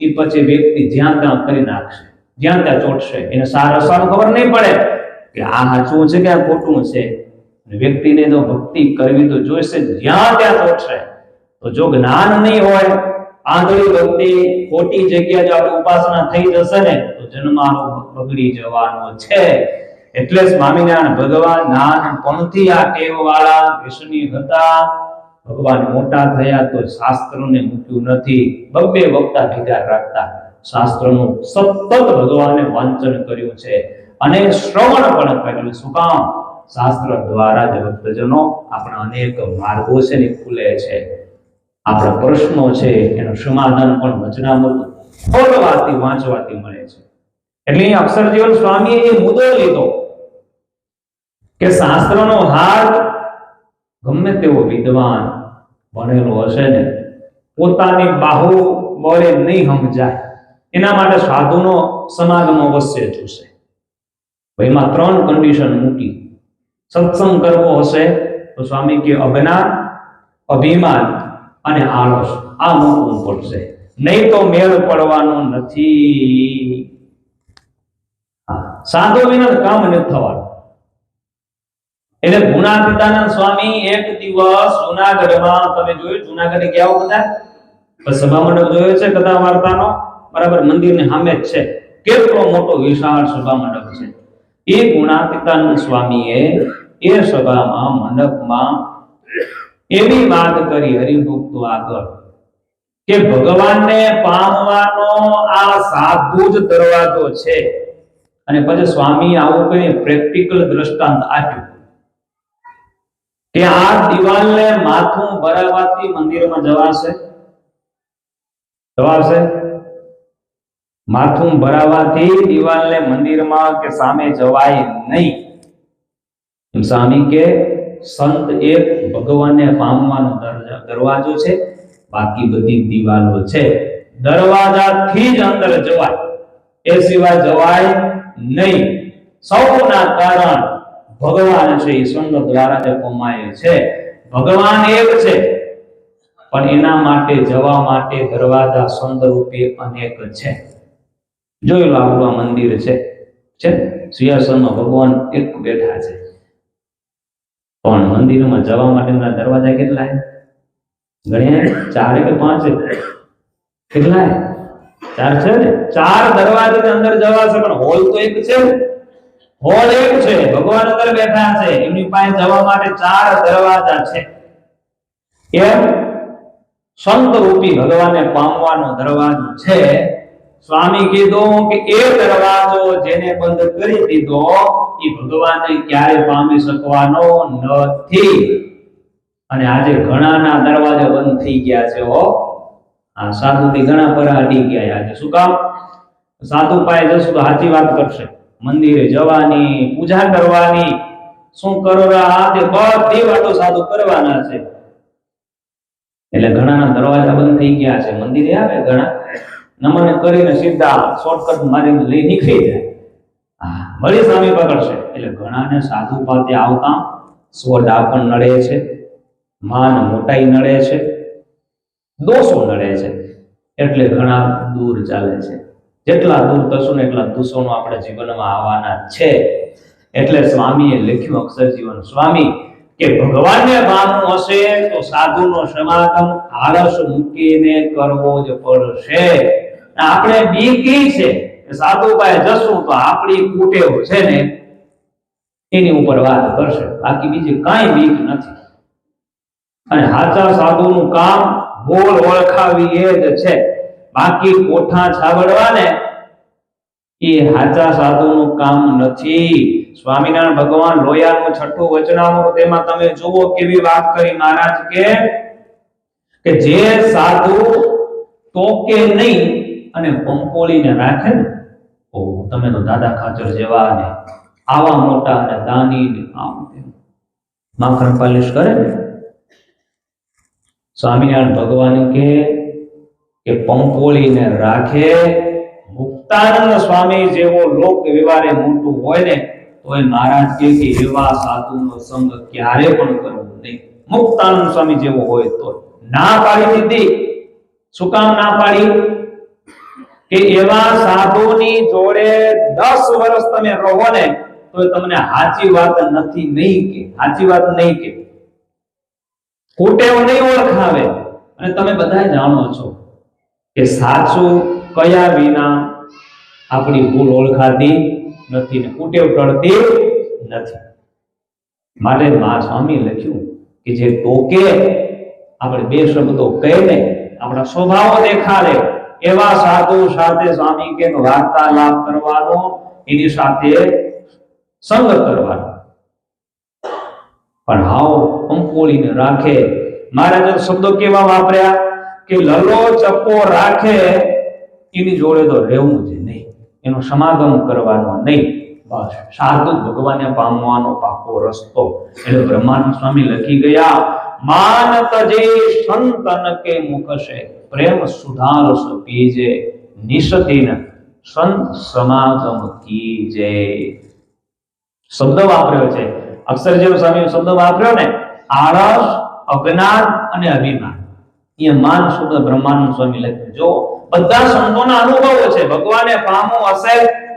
એ પછી વ્યક્તિ જ્યાં ત્યાં કરી નાખશે, જ્યાં ત્યાં ચોટશે. એને સારા સારું ખબર નહીં પડે કે આ સાચું છે કે આ ખોટું છે. વ્યક્તિને તો ભક્તિ કરવી તો જોઈશે, જ્યાં ત્યાં ચોટશે. તો જો જ્ઞાન નહીં હોય, આંધળી ભક્તિ, ખોટી જગ્યાએ જો આપણી ઉપાસના થઈ જશે ને, તો જન્મારો બગડી જવાનો છે. એટલે સ્વામિનારાયણ ભગવાન નાનપણથી આ ટેવ વાળા વિષ્ણુ હતા. ભગવાન મોટા થયા તો શાસ્ત્રોને મૂક્યું નથી, બબ્બે વક્તા ભેગા રાખતા. શાસ્ત્રનું સતત ભગવાને વાંચન કર્યું છે અને શ્રવણ પણ કર્યું. શું કામ? શાસ્ત્ર દ્વારા જ ભક્તજનો આપણા અનેક માર્ગો છે ને ખુલે છે. આપણા પ્રશ્નો છે એનું સમાધાન પણ વચનામૃત ખોલવાથી, વાંચવાથી મળે છે. એટલે અક્ષરજીવન સ્વામીએ એ મુદ્દો લીધો કે શાસ્ત્રનો હાથ ગમે તેવો વિદ્વાન ભણેલો હશે ને, પોતાની બાહુ બળે નહીં સમજાય. એના માટે સાધુનો સમાગમ અવશ્ય જોશે. એમાં 3 કન્ડિશન મૂકી. સત્સંગ કરવો હશે તો સ્વામી કે અજ્ઞાન, અભિમાન અને આળસ, આ મૂકવું પડશે, નહીં તો મેળ પડવાનો નથી. સાધુ વિના કામ નથી થવાનું. એટલે ગુણાતીતાનંદ સ્વામી એક દિવસ જુનાગઢમાં, તમે જોયું જુનાગઢ ગયા બધા સભા મંડપ જોયો છે કથા વાર્તાનો, બરાબર, મંદિરની સામે જ છે. કેટલો મોટો વિશાળ સભા મંડપ છે. એ ગુણાતીતાનંદ સ્વામીએ એ સભામાં, મંડપમાં એવી વાત કરી હરિભક્તો આગળ કે ભગવાનને પામવાનો આ સાધુ જ દરવાજો છે. અને પછી સ્વામી આવું કઈ પ્રેક્ટિકલ દ્રષ્ટાંત આપ્યું કે આ દિવાલને માથું ભરાવાથી મંદિરમાં જવાશે? જવાશે? માથું ભરાવાથી દિવાલને મંદિરમાં કે સામે જવાય નહીં. સ્વામી કે સંત એક ભગવાનને પામવાનો દરવાજો છે, બાકી બધી દિવાલો છે. દરવાજાથી જ અંદર જવાય, એ સિવાય જવાય નહીં. સૌના કારણ ભગવાન છે, એ સંત દ્વારા જ પમાય છે. ભગવાન એક છે, પણ એના માટે જવા માટે દરવાજા સંત રૂપે અનેક છે. જોઈ લો, આપણું આ મંદિર છે, સિંહાસનમાં ભગવાન એક બેઠા છે, પણ મંદિરમાં જવા માટેના દરવાજા કેટલા? ગણ્યા? 4 કે 5? કેટલા? 4 છે ને. 4 દરવાજાથી અંદર જવાશે, પણ હોલ તો એક છે. હોલ એક છે, ભગવાન અંદર બેઠા છે, એમની પાસે જવા માટે 4 દરવાજા છે. એમ સંત રૂપી ભગવાનને પામવાનો દરવાજો છે. સ્વામી કીધું કે એ દરવાજો જેને બંધ કરી દીધો એ ભગવાનને ક્યારે પામી શકવાનો નથી. અને આજે ઘણાના દરવાજા બંધ થઈ ગયા છે. આ સાધુથી ઘણા પર અડી ગયા આજે. શું કામ? સાધુ પાસે જશું તો સાચી વાત કરશે, મંદિરે જવાની, પૂજા કરવાની, શું કરો આ તે બધી વાતો સાધુ કરવાના છે. એટલે ઘણાના દરવાજા બંધ થઈ ગયા છે, મંદિરે આવે ઘણા નમન કરીને સીધા શોર્ટકટ મારીને લઈ નીકળી જાય. હા, વળી સ્વામી પકડશે. એટલે ઘણાને સાધુ પાસે આવતા સ્વડા પણ નડે છે, માન મોટાઈ નડે છે, દોષો નડે છે, એટલે ઘણા દૂર ચાલે છે. જેટલા દૂર થશું ને એટલા દોષોનો આપણે જીવનમાં આવવાના છે. એટલે સ્વામીએ લખ્યું અક્ષર જીવન સ્વામી કે ભગવાનને પામવું હશે તો સાધુનો સમાગમ આળસ મૂકીને કરવો જ પડશે. આપણે બીકી છે કે સાધુ પાસે જશું તો આપણી કુટેવ છે ને એની ઉપર વાત કરશે, બાકી બીજી કાંઈ બીક નથી. અને સાચા સાધુનું કામ બોલ ઓળખાવી એ જ છે, બાકી કોઠા છાવડવા ને એ સાચા સાધુનું કામ નથી. સ્વામિનારાયણ ભગવાન લોયાનું 6મું વચનામૃત એમાં તમે જુઓ કેવી વાત કરી મહારાજ કે જે સાધુ ટોકે નહીં અને પંપોળીને રાખે ને, ઓ તમે તો દાદા ખાચર જેવા ને આવા મોટા અને દાની ને આમ માખણ પાલિશ કરે ને, સ્વામિનારાયણ ભગવાન કે પંપોળીને રાખે. મુક્તાનંદ સ્વામી જેવો લોક વ્યવહારે મોટું હોય ને તો એ મહારાજ કે એવા સાધુનો સંગ ક્યારે પણ કરવો નહીં. મુક્તાનંદ સ્વામી જેવો હોય તો ના પાડી દીધી. શું કામ ના પાડી? કે એવા સાધુની જોડે 10 વર્ષ તમે રહો ને તો તમને સાચી વાત નથી નહીં કે સાચી વાત નહીં કે કુટેવ નહીં ઓળખાવે. અને તમે બધા જાણો છો કે સાચું કયા વિના આપણી ભૂલ ઓળખાતી નથી ને કુટેવ ટળતી નથી. માટે મા સ્વામી લખ્યું કે જે ટોકે આપણે 2 શબ્દો કહીને આપણા સ્વભાવ દેખાડે એવા સાધુ સાથે સ્વામી કે વાર્તાલાપ કરવાનો, એની સાથે સંગ કરવાનો. પણ હાવ પંપોળીને રાખે. મહારાજે શબ્દો કેવા વાપર્યા કે લલો ચપ્પો રાખે એની જોડે તો રહેવું જ નહીં, એનો સમાગમ કરવાનો નહીં. બસ સાધુ ભગવાનને પામવાનો પાકો રસ્તો. એટલે બ્રહ્માનંદ સ્વામી લખી ગયા માન તજે સંતન કે મુખ સે પ્રેમ સુધારસ પીજે નિષદિન સંત સમાગમ કીજે. શબ્દ વાપર્યો છે અક્ષરજીવ સ્વામી શબ્દ વાપર્યો ને, આળસ, અજ્ઞાન અને અભિમાન. એ માન શબ્દ બ્રહ્માનંદ સ્વામી લખ્યું. જો બધા સંતોના અનુભવો છે, ભગવાને પામવું હશે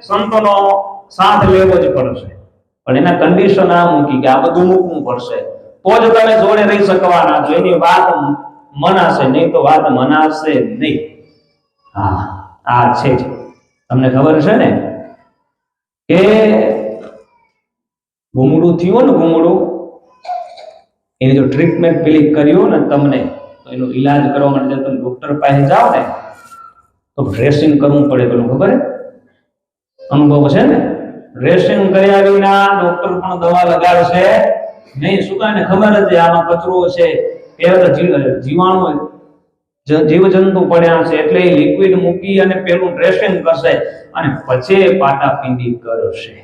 સંતોનો સાથ લેવો જ પડશે, પણ એના કન્ડિશન આ મૂકી કે આ બધું મૂકવું પડશે તો જ તમે જોડે રહી શકવાના છો. એની વાત મનાશે નહીં તો વાત મનાશે નહીં. હા, આ છે જ. તમને ખબર છે ને કે ગુમડું થયું ને, ગુમડું એની જો ટ્રીટમેન્ટ પેલી કર્યું ને તમને, તો એનો ઈલાજ કરવા માટે તમે ડોક્ટર પાસે જાઓ ને તો ડ્રેસિંગ કરવું પડે. પેલું ખબર હે, અનુભવ છે ને? ડ્રેસિંગ કર્યા વિના ડોક્ટર પણ દવા લગાડશે નહીં. શું કાને ખબર જ આમાં કચરો છે, પેલા તો જીવાણુ જીવજંતુ પડ્યા છે, એટલે એ લિક્વિડ મૂકી અને પેલું ડ્રેસિંગ કરશે અને પછી પાટાપિંડી કરશે.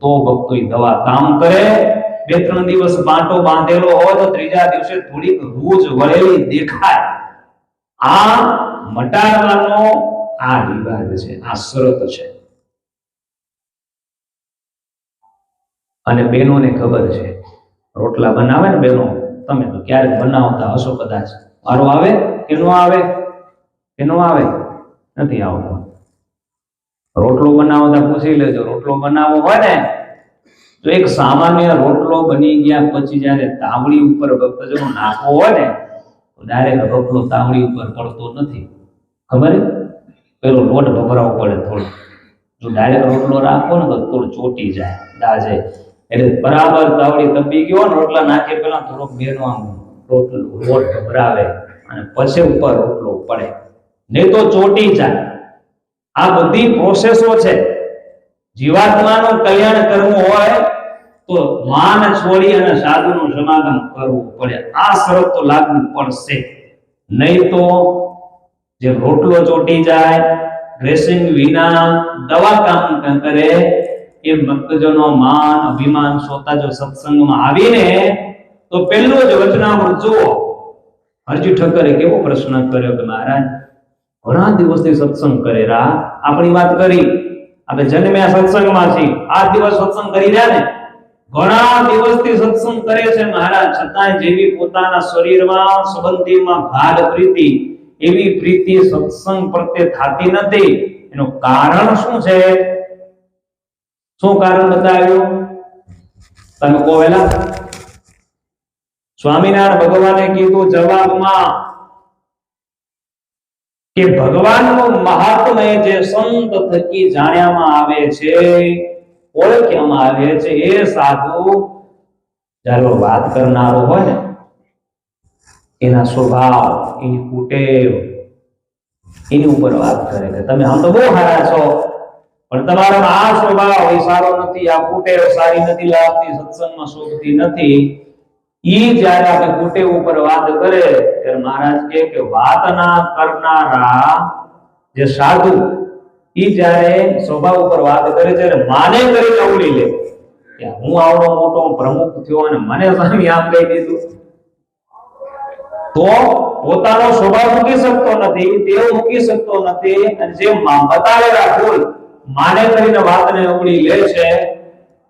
તો ભક્તો એ દવા કામ કરે. 2-3 દિવસ બાંટો બાંધેલો હોય તો 3જા દિવસે થોડીક રૂજ વળેલી દેખાય. આ મટાડવાનો આ રિવાજ છે, આ શરત છે. અને બહેનોને ખબર છે, રોટલા બનાવે ને બહેનો, તમે તો ક્યારેક બનાવતા હશો કદાચ. મારો આવે કે નો આવે? કે નો આવે? નથી આવતો. રોટલો બનાવતા પૂછી લેજો. રોટલો બનાવવો હોય ને તો એક સામાન્ય રોટલો બની ગયા પછી જયારે તાવડી ઉપર ભક્તજનો નાખવો હોય ને તો ડાયરેક્ટ રોટલો તાવડી ઉપર પડતો નથી. ખબર? પેલો લોટ ભભરાવો પડે થોડો. જો ડાયરેક્ટ રોટલો રાખો ને તો થોડું ચોટી જાય, દાજે. એટલે બરાબર તાવડી તપી ગયો ને રોટલા નાખે પેલા થોડોક બેરવાનું રોટલો લોટ ભભરાવે અને પછી ઉપર રોટલો પડે, નહીં તો ચોટી જાય. આ બધી પ્રોસેસો છે. જીવાત્માનું કલ્યાણ કરવું હોય તો માન છોડી અને સાધુનું સમાગમ કરવું પડે. આ શરત તો લાગુ પડશે, નહીં તો જે રોટલો ચોટી જાય, ડ્રેસિંગ વિના દવા કામ કરે, એ ભક્તજનો માન અભિમાન સોતા જો સત્સંગમાં આવીને તો પહેલું જ વચનામૃત જુઓ હરજી ઠક્કરે કેવો પ્રશ્ન કર્યો કે મહારાજ ઘણા દિવસથી સત્સંગ કરે રા, આપણી વાત કરી, આપણે જન્મ્યા સત્સંગમાં છીએ, આ દિવસ સત્સંગ કરી રહ્યા ને, ઘણા દિવસથી સત્સંગ કરે છે મહારાજ, છતાંય જેવી પોતાના શરીરમાં સંબંધીમાં ગાઢ પ્રીતિ, એવી પ્રીતિ સત્સંગ પ્રત્યે થતી નથી. એનું કારણ શું છે? શું કારણ બતાવ્યું? તમે કહો વેલા. સ્વામિનારાયણ ભગવાને કીધું જવાબમાં કે ભગવાનનું મહાત્મ્ય જે સંત થકી જાણ્યામાં આવે છે, ઓળખ્યામાં આવે છે, એ સાધુ જ્યારે વાત કરનારો હોય ને, એના સ્વભાવ, એની કુટેવ, એની ઉપર વાત કરે કે તમે આમ તો બહુ સારા છો, પણ તમારામાં આ સ્વભાવ એ સારો નથી, આ કુટેવ સારી નથી લાગતી, સત્સંગમાં શોભતી નથી. ઈ જ્યારે આપણે કુટેવ ઉપર વાત કરે ત્યારે મહારાજ કે વાતના કરનારા જે સાધુ, ઈ જ્યારે સ્વભાવ ઉપર વાત કરે ત્યારે માને કરીને અવળી લે કે હું આવડો મોટો પ્રમુખ થયો અને મને સ્વામી આમ કહી દીધું, તો પોતાનો સ્વભાવ મૂકી શકતો નથી, તેઓ મૂકી શકતો નથી, અને જે બતાવેલા ભૂલ માને કરીને વાતને અવળી લે છે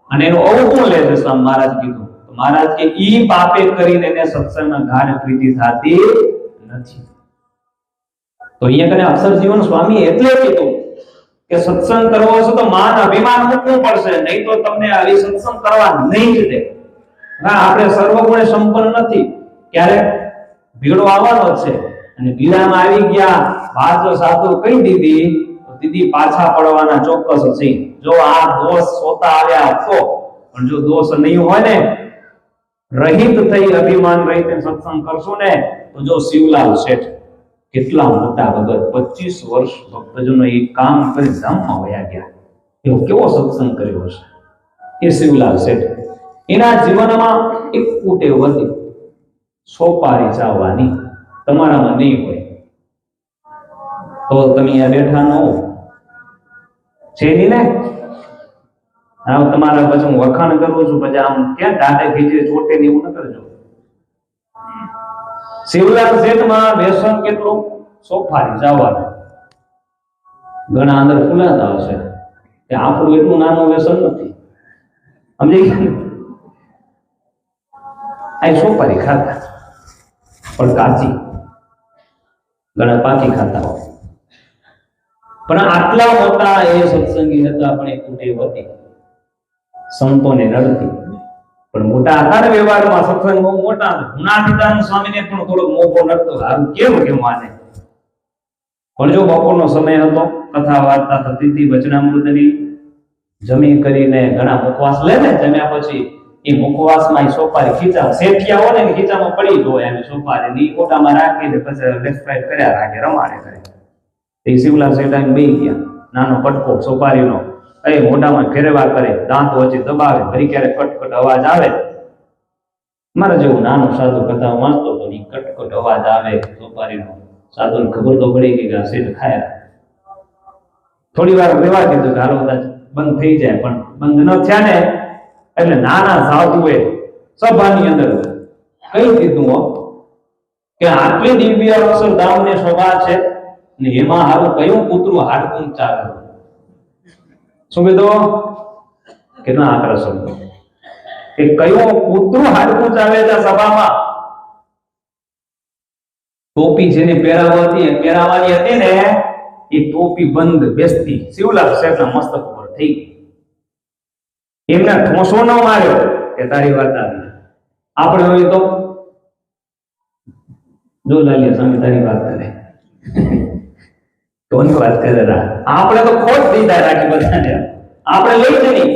અને એનું અવગુણ લે છે. મહારાજ કીધું, મહારાજ કે ઈ પાપે કરીને એને સત્સંગમાં ગાઢ પ્રીતિ થતી નથી. તો અહીંયા કને અક્ષર જીવન સ્વામી એટલે કીધું કે સત્સંગ કરવો છે તો માન અભિમાન મૂકવું પડશે, નહીં તો તમને આવી સત્સંગ કરવા નહીં જ દે. આપણે સર્વગુણે સંપન્ન નથી, ક્યારેક ભીડો આવવાનો છે અને ભીડામાં આવી ગયા, વાત સાધુ કહી દીધી તો દીદી પાછા પડવાના ચોક્કસ છે. જો આ દોષ સોતા આવ્યા તો, પણ જો દોષ નહીં હોય ને, રહિત થઈ અભિમાન રહિત સત્સંગ કરશું ને, તો જો શિવલાલ શેઠ કેટલા મોટા ભગત, 25 વર્ષ ભક્તજનો એ કામ કરી ધામમાં વયા ગયા, એવો કેવો સત્સંગ કર્યો હશે એ શિવલાલ શેઠ. એના જીવનમાં એક કુટેવ હતી, સોપારી ચાવવાની. તમારામાં નહીં હોય તો તમે અહીંયા બેઠા ન હો, છે નહીં ને? તમારા પછી હું વખાણ કરું છું, પછી આમ ક્યાં દાંતે ખીચે ચોટે ને એવું ન કરજો. શિવલાલ શેઠમાં વ્યસન કેટલું? સોફારી ચાવવાનું. ઘણા અંદર ફૂલાતા હશે કે આપણું એટલું નાનું વ્યસન નથી, સમજી ગયા? આ સોપારી ખાતા, પણ કાચી, ઘણા પાકી ખાતા હોય. પણ આટલા મોટા એ સત્સંગી હતા, પણ એ કુટેવ હતી, સંતોને નડતી. પણ મોટા આકાર વ્યવહારમાં સત્સંગ બહુ મોટા. ગુણાતીતાનંદ સ્વામીને પણ થોડોક મોભો નડતો, હારું કેમ માને. પણ જો બપોરનો સમય હતો, કથા વાર્તા થતી હતી વચનામૃતની, જમી કરીને ઘણા મુખવાસ લે ને, જમ્યા પછી એ મુખવાસમાં સોપારી ખીચા શેઠિયા હોય ને, ખીચામાં પડી હોય એમ સોપારી ઓટામાં રાખીને પછી લેફ્ટ રાઈટ કર્યા રાખે, રમાડે કરે. એ શિવલાલ શેઠ બેહી ગયા, નાનો કટકો સોપારીનો એ મોઢામાં ફેરવા કરે, દાંત વચ્ચે દબાવે, ફરી ક્યારેક કટકટ અવાજ આવે. મારા જેવું નાનો સાધુ કથા વાંચતો તો એ કટકટ અવાજ આવે સોપારીનો, સાધુને ખબર તો પડી ગઈ કે આ શેઠ ખાયા. થોડી વાર રહેવા દીધું કે હાલો કદાચ બંધ થઈ જાય, પણ બંધ ન થયા ને એટલે નાના સાધુએ સભાની અંદર કહી દીધું કે આટલી દિવ્ય અક્ષરધામને શોભા છે ને એમાં હારું કયું કૂતરું હાડકું ચાલે. શું કીધું? કેટલા આકરા શબ્દો કે કયું કૂતરું હાડકું ચાલે છે સભામાં. ટોપી જેને પહેરાવાની હતી ને, એ ટોપી બંધ બેસતી શિવલાલ શેઠના મસ્તક પર થઈ. એમને ઠોસો ન માર્યો કે તારી વાત આવી. આપણે હોય તો જો લાલિયા સ્વામી તારી વાત કરે, કોની વાત કરે? આપણે તો ખોટ દીધા રાખી બધાને, આપણે લઈ જ નહીં.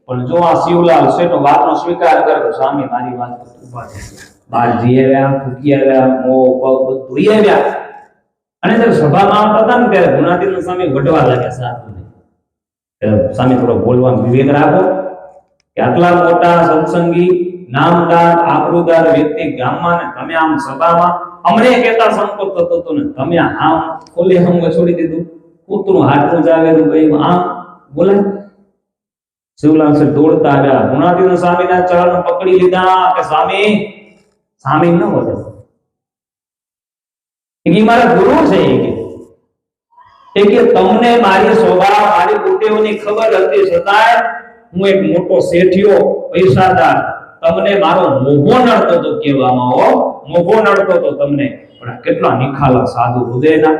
પણ જો આ શિવલાલ શેઠનો વાતનો સ્વીકાર કરે, સ્વામી મારી વાત ઉભા થઈ ગયા, બાર જઈ આવ્યા, ફૂકી આવ્યા, મોં પગ બધું ધોઈ આવ્યા. અને જયારે સભામાં આવતા હતા ને ત્યારે ગુણાતીતાનંદ સ્વામી વઢવા લાગ્યા સાધુને, સ્વામી થોડો બોલવામાં વિવેક રાખો કે આટલા મોટા સત્સંગી નામદાર આબરૂદાર વ્યક્તિ ગામમાં ને તમે આમ સભામાં અમને કહેતા સંકોચ થતો હતો ને તમે આમ ખોલે હમ છોડી દીધું, કૂતરું હાડકું જ આવેલું કહ્યું આમ બોલે. શિવલાલ શેઠ દોડતા આવ્યા, ગુણાતીતાનંદ સ્વામીના ચરણ પકડી લીધા કે સ્વામી, સ્વામી ન બોલે, એ મારા ગુરુ છે એ કે તમને મારી સ્વભાવ મારી કુટેવની ખબર હતી છતાંય હું એક મોટો શેઠિયો પૈસાદાર તમને મારો મોભો નડતો તો કહેવામાં હો, મોભો નડતો તો તમને, પણ કેટલા નિખાલા સાધુ હૃદયના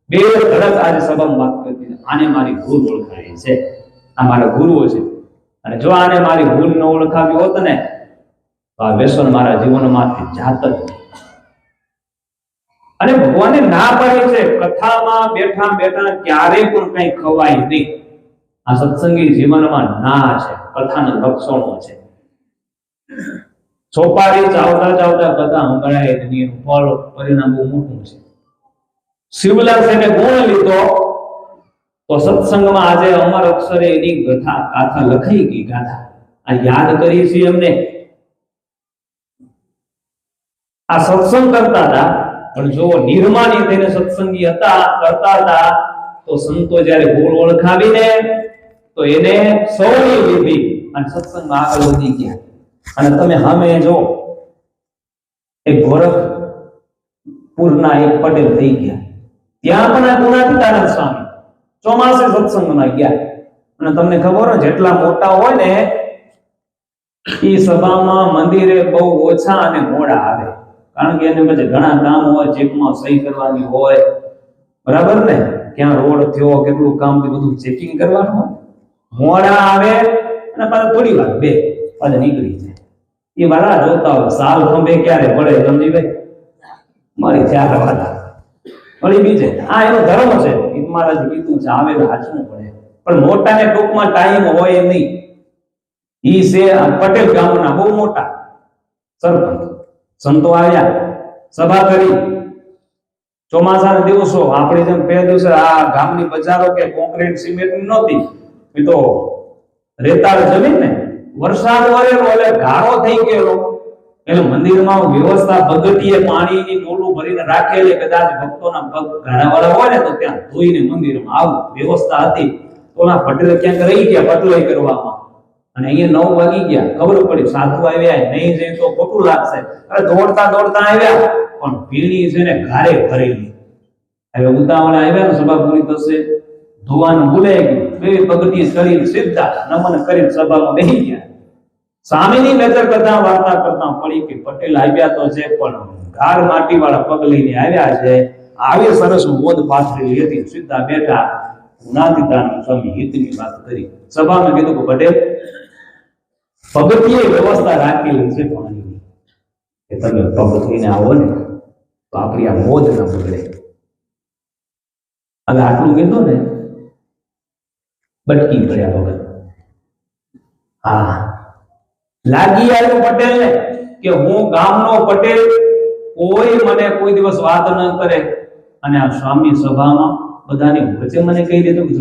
બે ધડક આજે સભામાં વાત કરતી, આને મારી ભૂલ ઓળખાય છે, આ મારા ગુરુઓ છે, અને જો આને મારી ભૂલ ન ઓળખાવી હોત ને તો આ વ્યસન મારા જીવનમાંથી જાત જ. અને ભગવાને ના પાડી છે કથામાં બેઠા બેઠા ક્યારેય પણ કઈ ખવાય નહીં. આ સત્સંગી જીવનમાં ના છે, કથાના લક્ષણો છે. સોપારી ચાવતા ચાવતા કથા સંભળાય એનું ફળ પરિણામ બહુ મોટું છે. શિવલાસને ગુણ લીધો તો સત્સંગમાં આજે અમર અક્ષરે એની ગાથા લખાઈ ગઈ. ગાથા આ યાદ કરી છે એમને. આ સત્સંગ કરતા હતા, પણ જો નિર્માની તેને સત્સંગી હતા, કરતા હતા, તો સંતો જ્યારે ભૂલ ઓળખાવીને તો એને સૌની લીધી અને સત્સંગમાં આગળ વધી ગયા. અને તમે સામે જો એક ગોરખપુરના એક પટેલ થઈ ગયા, ત્યાં પણ આ ગુણાતીતાનંદ સ્વામી ચોમાસે સત્સંગમાં ગયા. અને તમને ખબર હોય જેટલા મોટા હોય ને એ સભામાં મંદિરે બહુ ઓછા અને મોડા આવે, કારણ કે એને પછી ઘણા કામ હોય, ચેકમાં સહી કરવાની હોય, બરાબર ને, ક્યાં રોડ થયો, કેટલું કામ, બધું ચેકિંગ કરવાનું હોય. મોડા આવે અને પાછા થોડી વાર બે પાછા નીકળી જાય. એ વાળા જોતા હોય સાલ ખંભે ક્યારે પડે સમજી ભાઈ મારી ચાર વાળા વળી બીજે. આ એનો ધર્મ છે, એ મહારાજ કીધું છે, આવે હાચવું પડે. પણ મોટાને ટૂંકમાં ટાઈમ હોય નહીં. ઈ છે પટેલ ગામના બહુ મોટા સરપંચ. સંતો આવ્યા, સભા કરી, ચોમાસાના દિવસો, આપણી જેમ બે દિવસે આ ગામની બજારો કે કોન્ક્રીટ સિમેન્ટ નહોતી, એ તો રેતાળ જમીન ને, વરસાદ વરેલો એટલે ગાળો થઈ ગયેલો, એટલે મંદિરમાં વ્યવસ્થા પગથિયે પાણીની ડોલું ભરીને રાખેલી, કદાચ ભક્તોના પગ ગાળાવાળા હોય ને તો ત્યાં ધોઈને મંદિરમાં આવું વ્યવસ્થા હતી. તોના પટેલ ક્યાંક રહી ગયા પટલાઈ કરવામાં, અને અહીંયા 9 વાગી ગયા, ખબર પડી સાધુ આવ્યા, નહીં જઈ તો ખોટું લાગશે, અરે દોડતા દોડતા આવ્યા, પણ પીણી છે ને ઘારે ભરેલી. હવે ઉતાવળે આવ્યા ને સભા પૂરી થશે, ધોવાનું ભૂલાઈ ગયું, બે પગથિયે ચડીને સીધા નમન કરીને સભામાં બેસી ગયા. સ્વામીની નજર કરતા વાર્તા કરતા પડી કે પટેલ આવ્યા તો છે, પણ ઘાર માટી વાળા પગ લઈને આવ્યા છે. આવી સરસ મોદ પાથરેલી હતી, સીધા બેઠા. ગુણાતીતાનંદ સ્વામી હિતની વાત કરી. સભામાં કીધું કે પટેલ, પગથિયે વ્યવસ્થા રાખેલી છે પાણીની, કે તમે પગ થઈને આવો ને તો આપણી આ મોજ ન બગડે. હવે આટલું કીધું ને, બટકી પડ્યા વગર. હા, લાગી આવ્યું પટેલ ને કે હું ગામનો પટેલ, કોઈ મને કોઈ દિવસ વાત ન કરે. અને આ સ્વામી સભામાં બધાની વચ્ચે મને કહી દીધું કે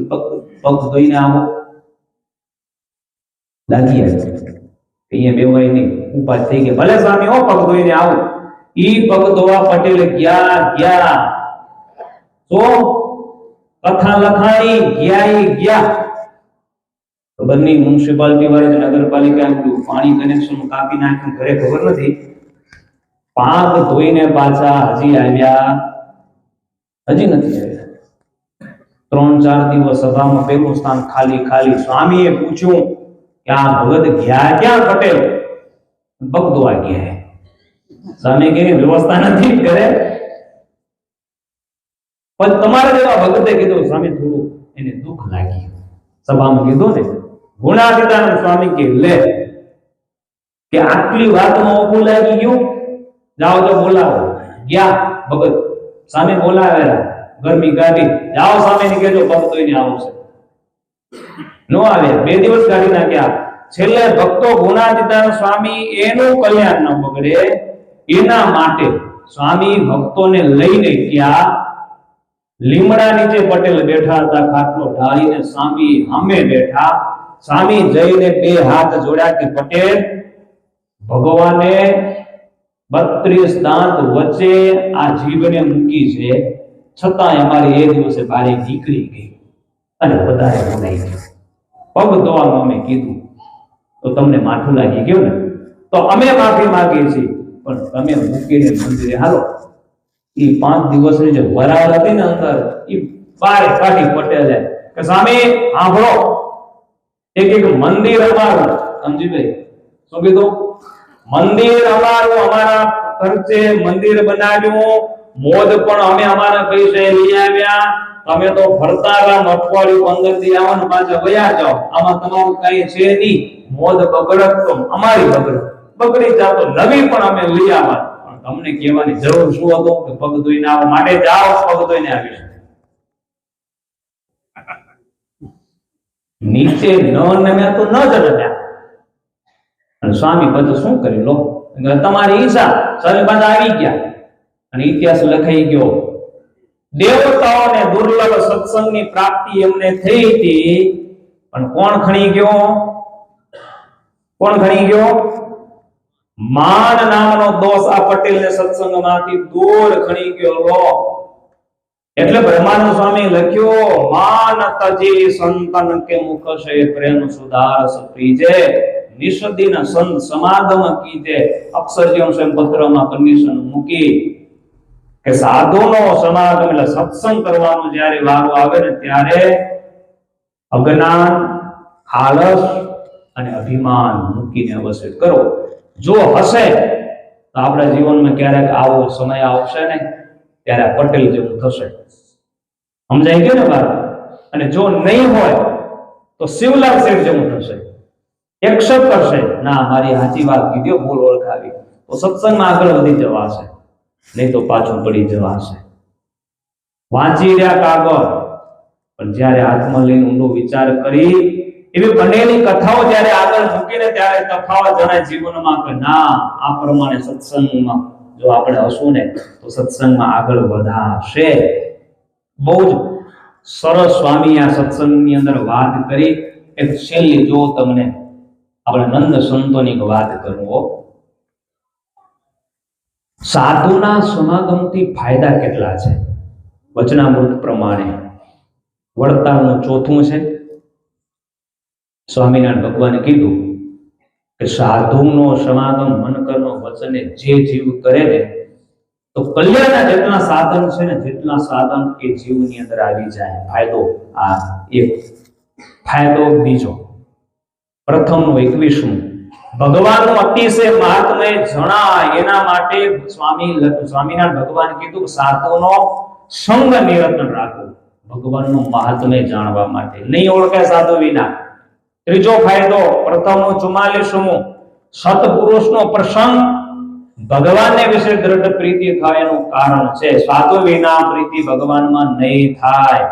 પગ ધોઈને આવો. લાગી આવ્યું, અહીંયા બેવાય નહીં, ઉપાસ થઈ ગયા. ભલે સ્વામી હો પગ ધોઈને આવો. ઈ પગ ધોવા પટેલ ગયા તો કથા લખાણી, ગયા. ખબર નહીં મ્યુનિસિપાલિટી વાળા નગરપાલિકા પાણી કનેક્શન કાપી નાખ્યું, ઘરે ખબર નથી. પાક ધોઈને પાછા હજી આવ્યા, હજી નથી આવ્યા. 3-4 દિવસ સભામાં પેલું સ્થાન ખાલી. સ્વામીએ પૂછ્યું કે આ ભગત ગયા ક્યાં પટેલ? પગ ધોવા ગયા. સ્વામી કે વ્યવસ્થા નથી કરે. પણ તમારા જેવા ભગતે કીધું, સ્વામી થોડું એને દુઃખ લાગ્યું. સભામાં કીધું ને, ગુણાતીતાનંદ સ્વામી કે લે કે આટલી વાતમાં ઓછું લાગી ગયું, જાઓ તો બોલાવો. ગયા ભગત, સામે બોલાવેલા, ગરમી કાઢી, જાઓ સામેને કહેજો પગ ધોઈને આવશે. નો આવ્યા, 2 દિવસ કાઢી નાખ્યા. છેલ્લે ભક્તો ગુણાતીતાનંદ સ્વામી એનું કલ્યાણ ન બગડે એના માટે સ્વામી ભક્તોને લઈને ગયા. લીમડા નીચે પટેલ બેઠા હતા, ખાટલો ઢાળીને સ્વામી સામે બેઠા. સ્વામી જઈને 2 હાથ જોડ્યા કે પટેલ, ભગવાને 32 દાંત વચ્ચે આ જીભને મૂકી છે, છતાં અમારી એ દિવસે બારી નીકળી ગઈ અને વધારે બોલાઈ ગયું. પગ ધોવાનું અમે કીધું તો તમને માઠું લાગી ગયું ને, તો અમે માફી માંગીએ છીએ, પણ તમે મૂકીને મંદિરે હાલો. એ 5 દિવસની જે વરાળ હતી ને અંદર એ બારે કાઢી પટેલે કે સ્વામી સાંભળો, એક મંદિર અમારું, સમજીભાઈ શું કીધું? મંદિર અમારું, અમારા ખર્ચે મંદિર બનાવ્યું, મોદ પણ અમે અમારા પૈસે લઈ આવ્યા, તમે તો ફરતા રામ અઠવાડિયું 15 દી આવવાનું પાછા વયા જાઓ, આમાં તમારું કઈ છે નહીં, મોદ બગડત તો અમારી બગડી જાતો નવી પણ અમે લઈ આવવા, પણ તમને કહેવાની જરૂર શું હતું કે પગ ધોઈને આવો, માટે જાઓ પગ ધોઈને આવીશું. નીચે ન નમ્યા તો ન જ નમ્યા. અને સ્વામી બધું શું કરી લો, તમારી ઈચ્છા, સ્વામી પાછા આવી ગયા અને ઇતિહાસ લખાઈ ગયો. દેવતાઓને દુર્લભ સત્સંગની પ્રાપ્તિ એમને થઈ હતી, પણ કોણ ખણી ગયો? કોણ ખણી ગયો? માન નામનો દોષ આ પટેલને સત્સંગમાંથી દૂર ખણી ગયો લો. એટલે બ્રહ્માનંદ સ્વામી લખ્યો, માન તજી સંતન કે મુખ સે પ્રેમ સુધારસ પ્રીજે, નિષદિન સંત સમાગમ કીજે. અક્ષરજીઓ સ્વયં પત્રમાં કન્ડિશન મૂકી કે સાધુનો સમાગમ એટલે સત્સંગ કરવાનો જ્યારે વારો આવે ને ત્યારે અજ્ઞાન, આળસ અને અભિમાન મૂકીને અવશ્ય કરો. જો હશે તો આપણા જીવનમાં ક્યારેક આવો સમય આવશે ને ત્યારે પટેલ જેવું થશે. સમજાઈ ગયું ને વાત? અને જો નહીં હોય તો શિવલાલ શેઠ જેવું થશે. એક્સેપ્ટ કરશે, ના મારી સાચી વાત કીધી, ભૂલ ઓળખાવી, તો સત્સંગમાં આગળ વધી જવાશે, નહીં તો પાછું પડી જવાશે. વાંચી રહ્યા કાગળ, પણ જ્યારે હાથમાં લઈને ઊંડો વિચાર કરી એવી બનેલી કથાઓ જ્યારે આગળ મૂકીને ત્યારે તફાવત જણાય જીવનમાં કે ના આ પ્રમાણે સત્સંગમાં જો આપણે હશું ને તો સત્સંગમાં આગળ વધાશે. બહુ જ સરસ સ્વામી આ સત્સંગની અંદર વાત કરી. એક છેલ્લી જો તમને આપણે નંદ સંતોની વાત કરું, સાધુના સમાગમથી ફાયદા કેટલા છે? વચનામૃત પ્રમાણે વડતાલનું 4થું છે. સ્વામિનારાયણ ભગવાને કીધું કે સાધુનો સમાગમ મનકરનો વચને જે જીવ કરે ને તો કલ્યાણના જેટલા સાધન છે ને જેટલા સાધન એ જીવની અંદર આવી જાય. ફાયદો આ એક. ફાયદો બીજો, પ્રથમનું 21મું, ભગવાનનું અતિશય મહાત્મય જણાય એના માટે સ્વામિનારાયણ ભગવાન કીધું સાધુનો સંગ નિરંતર રાખો, ભગવાનનું મહાત્મય જાણવા માટે. નહીં ઓળખાય સાધુ વિના. ત્રીજો ફાયદો, પ્રથમનું 44મું, સત્પુરુષનો પ્રસંગ ભગવાનને વિશે દ્રઢ પ્રીતિ થાય એનું કારણ છે. સાધુ વિના પ્રીતિ ભગવાનમાં નહીં થાય,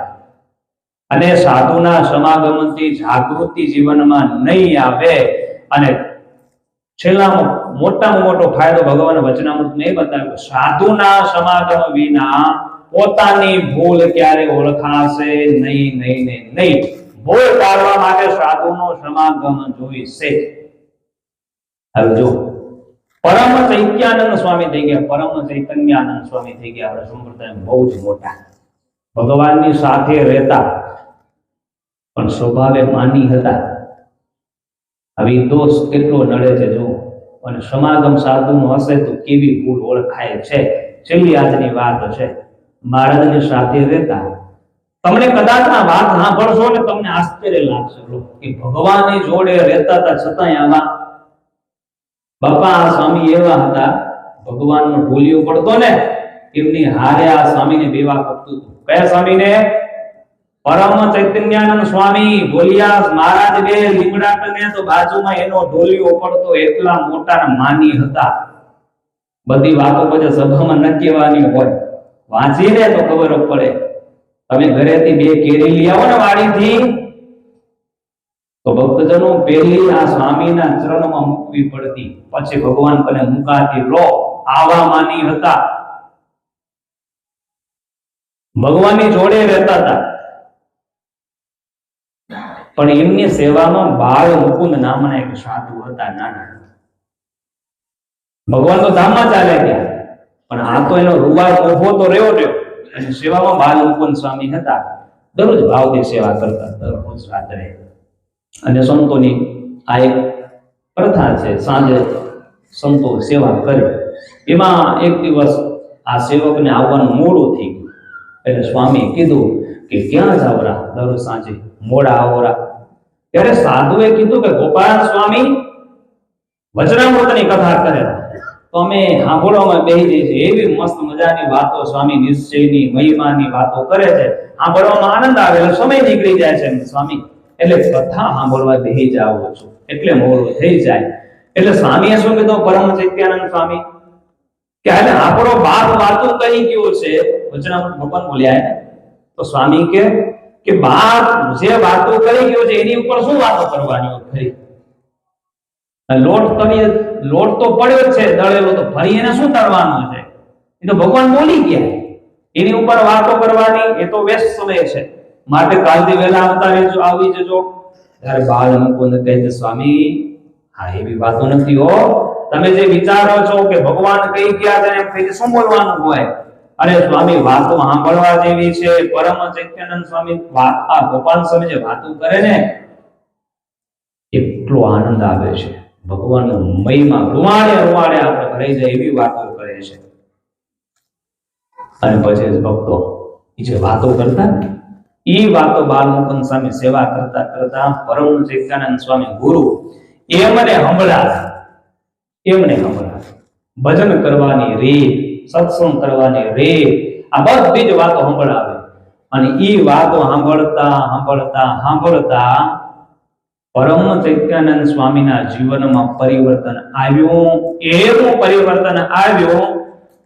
અને સાધુના સમાગમથી જાગૃતિ જીવનમાં નહીં આવે. અને છેલ્લામાં મોટામાં મોટો ફાયદો ભગવાન વચનામૃત નહીં બતાવ્યો, સાધુના સમાગમ વિના પોતાની ભૂલ ક્યારે ઓળખાશે નહીં. ભૂલ ટાળવા માટે સાધુનો સમાગમ જોઈશે. હવે જો પરમ ચૈત્યાનંદ સ્વામી થઈ ગયા, પરમ ચૈતન્યાનંદ સ્વામી થઈ ગયા. આપણા સંપ્રદાય બહુ જ મોટા, ભગવાનની સાથે રહેતા, પણ સ્વભાવે માની હતા. હવે દોષ કેટલો નડે છે જો. અને સમાગમ સાધુનો હશે તો કેવી ભૂલ ઓળખાય છે. છેલ્લી આજની વાત છે, મહારાજની સાથે રહેતા. તમને કદાચ આ વાત સાંભળશો ને તમને આશ્ચર્ય લાગશે કે ભગવાનની જોડે રહેતા હતા છતાંય આવા. બાપા આ સ્વામી એવા હતા, ભગવાનનો ઢોલિયો પડતો ને એમની હારે આ સ્વામીને બેવા કરતું હતું. કયા સ્વામીને? પરમ ચૈતન્યાનંદ સ્વામી. ઢોલિયા મહારાજ બે લીમડા ને તો બાજુમાં એનો ઢોલિયો પડતો. એટલા મોટા માની હતા. બધી વાતો પછી સભામાં ન કહેવાની હોય, વાંચીને તો ખબર પડે. તમે ઘરેથી 2 કેરી લઈ આવો ને વાડીથી, તો ભક્તજનો પહેલી આ સ્વામીના ચરણમાં મૂકવી પડતી, પછી ભગવાન કને મુકાતી. લો આવા માની હતા, ભગવાનની જોડે રહેતા હતા. પણ એમની સેવામાં બાળ મુકુંદ નામના એક સાધુ હતા, નાના. ભગવાન તો ધામમાં ચાલે ગયા, પણ આ તો એનો રૂવાજ ઉભો તો રહ્યો. અને સેવામાં બાળ મુકુંદ સ્વામી હતા. દરરોજ ભાવથી સેવા કરતા, દરરોજ રાત્રે. અને સંતોની આ એક પ્રથા છે, સાંજે સંતો સેવા કરે. એમાં એક દિવસ આ સેવકને આવવાનું મોડું થઈ ગયું. એટલે સ્વામી કીધું કે ક્યાં જાવરા દરરોજ સાંજે મોડા આવરા. ત્યારે સાધુએ કીધું કે ગોપાલ સ્વામી વચનામૃતની કથા કરે તો અમે સાંભળવામાં બેસી જઈએ છીએ. એવી મસ્ત મજાની વાતો સ્વામી નિશ્ચયની મહિમાની વાતો કરે છે, સાંભળવામાં આનંદ આવે, સમય નીકળી જાય છે સ્વામી. એટલે કથા સાંભળવા બેસી જાવ છું એટલે મોડું થઈ જાય. એટલે સ્વામીએ શું કીધું, પરમ ચૈત્યાનંદ સ્વામી કે આજે આપણો બાપ વાતો કહી ગયો છે, વચનામૃત ભગવાન બોલ્યા ને, તો સ્વામી કે બાપ જે વાતો કરી ગયો છે એની ઉપર શું વાતો કરવાની ખરી? લોટ તો પડ્યો છે દળેલો, તો ફરી એને શું તળવાનો છે? એ તો ભગવાન બોલી ગયા, એની ઉપર વાતો કરવાની એ તો વ્યસ્ત સમય છે. માટે કાલથી વહેલા આવતા રહેજો, આવી જજો. ત્યારે બાલ મુકુંદ કહે છે સ્વામી હા એવી વાતો નથી હો, તમે જે વિચારો છો કે ભગવાન કહી ગયા છે એમ કહીને શું બોલવાનું હોય? અરે સ્વામી વાતો સાંભળવા જેવી છે. પરમ ચૈત્યાનંદ સ્વામી આ ગોપાલ સ્વામી જે વાતો કરે ને એટલો આનંદ આવે છે, ભગવાનનો મહિમા રૂવાડે રૂવાડે આપણે ભરાઈ જાય એવી વાતો કરે છે. અને પછી ભક્તો જે વાતો કરતા ને એ વાતો બાલમુકુંદ સ્વામી સેવા કરતા કરતા પરમ ચૈત્યાનંદ સ્વામી ગુરુ એમને સંભળાવે ભજન કરવાની રીત, સત્સંગ કરવાની રીત, આ બધી જ વાતો સંભળાવે. અને એ વાતો સાંભળતા પરમ ચૈત્યાનંદ સ્વામીના જીવનમાં પરિવર્તન આવ્યું. એવું પરિવર્તન આવ્યું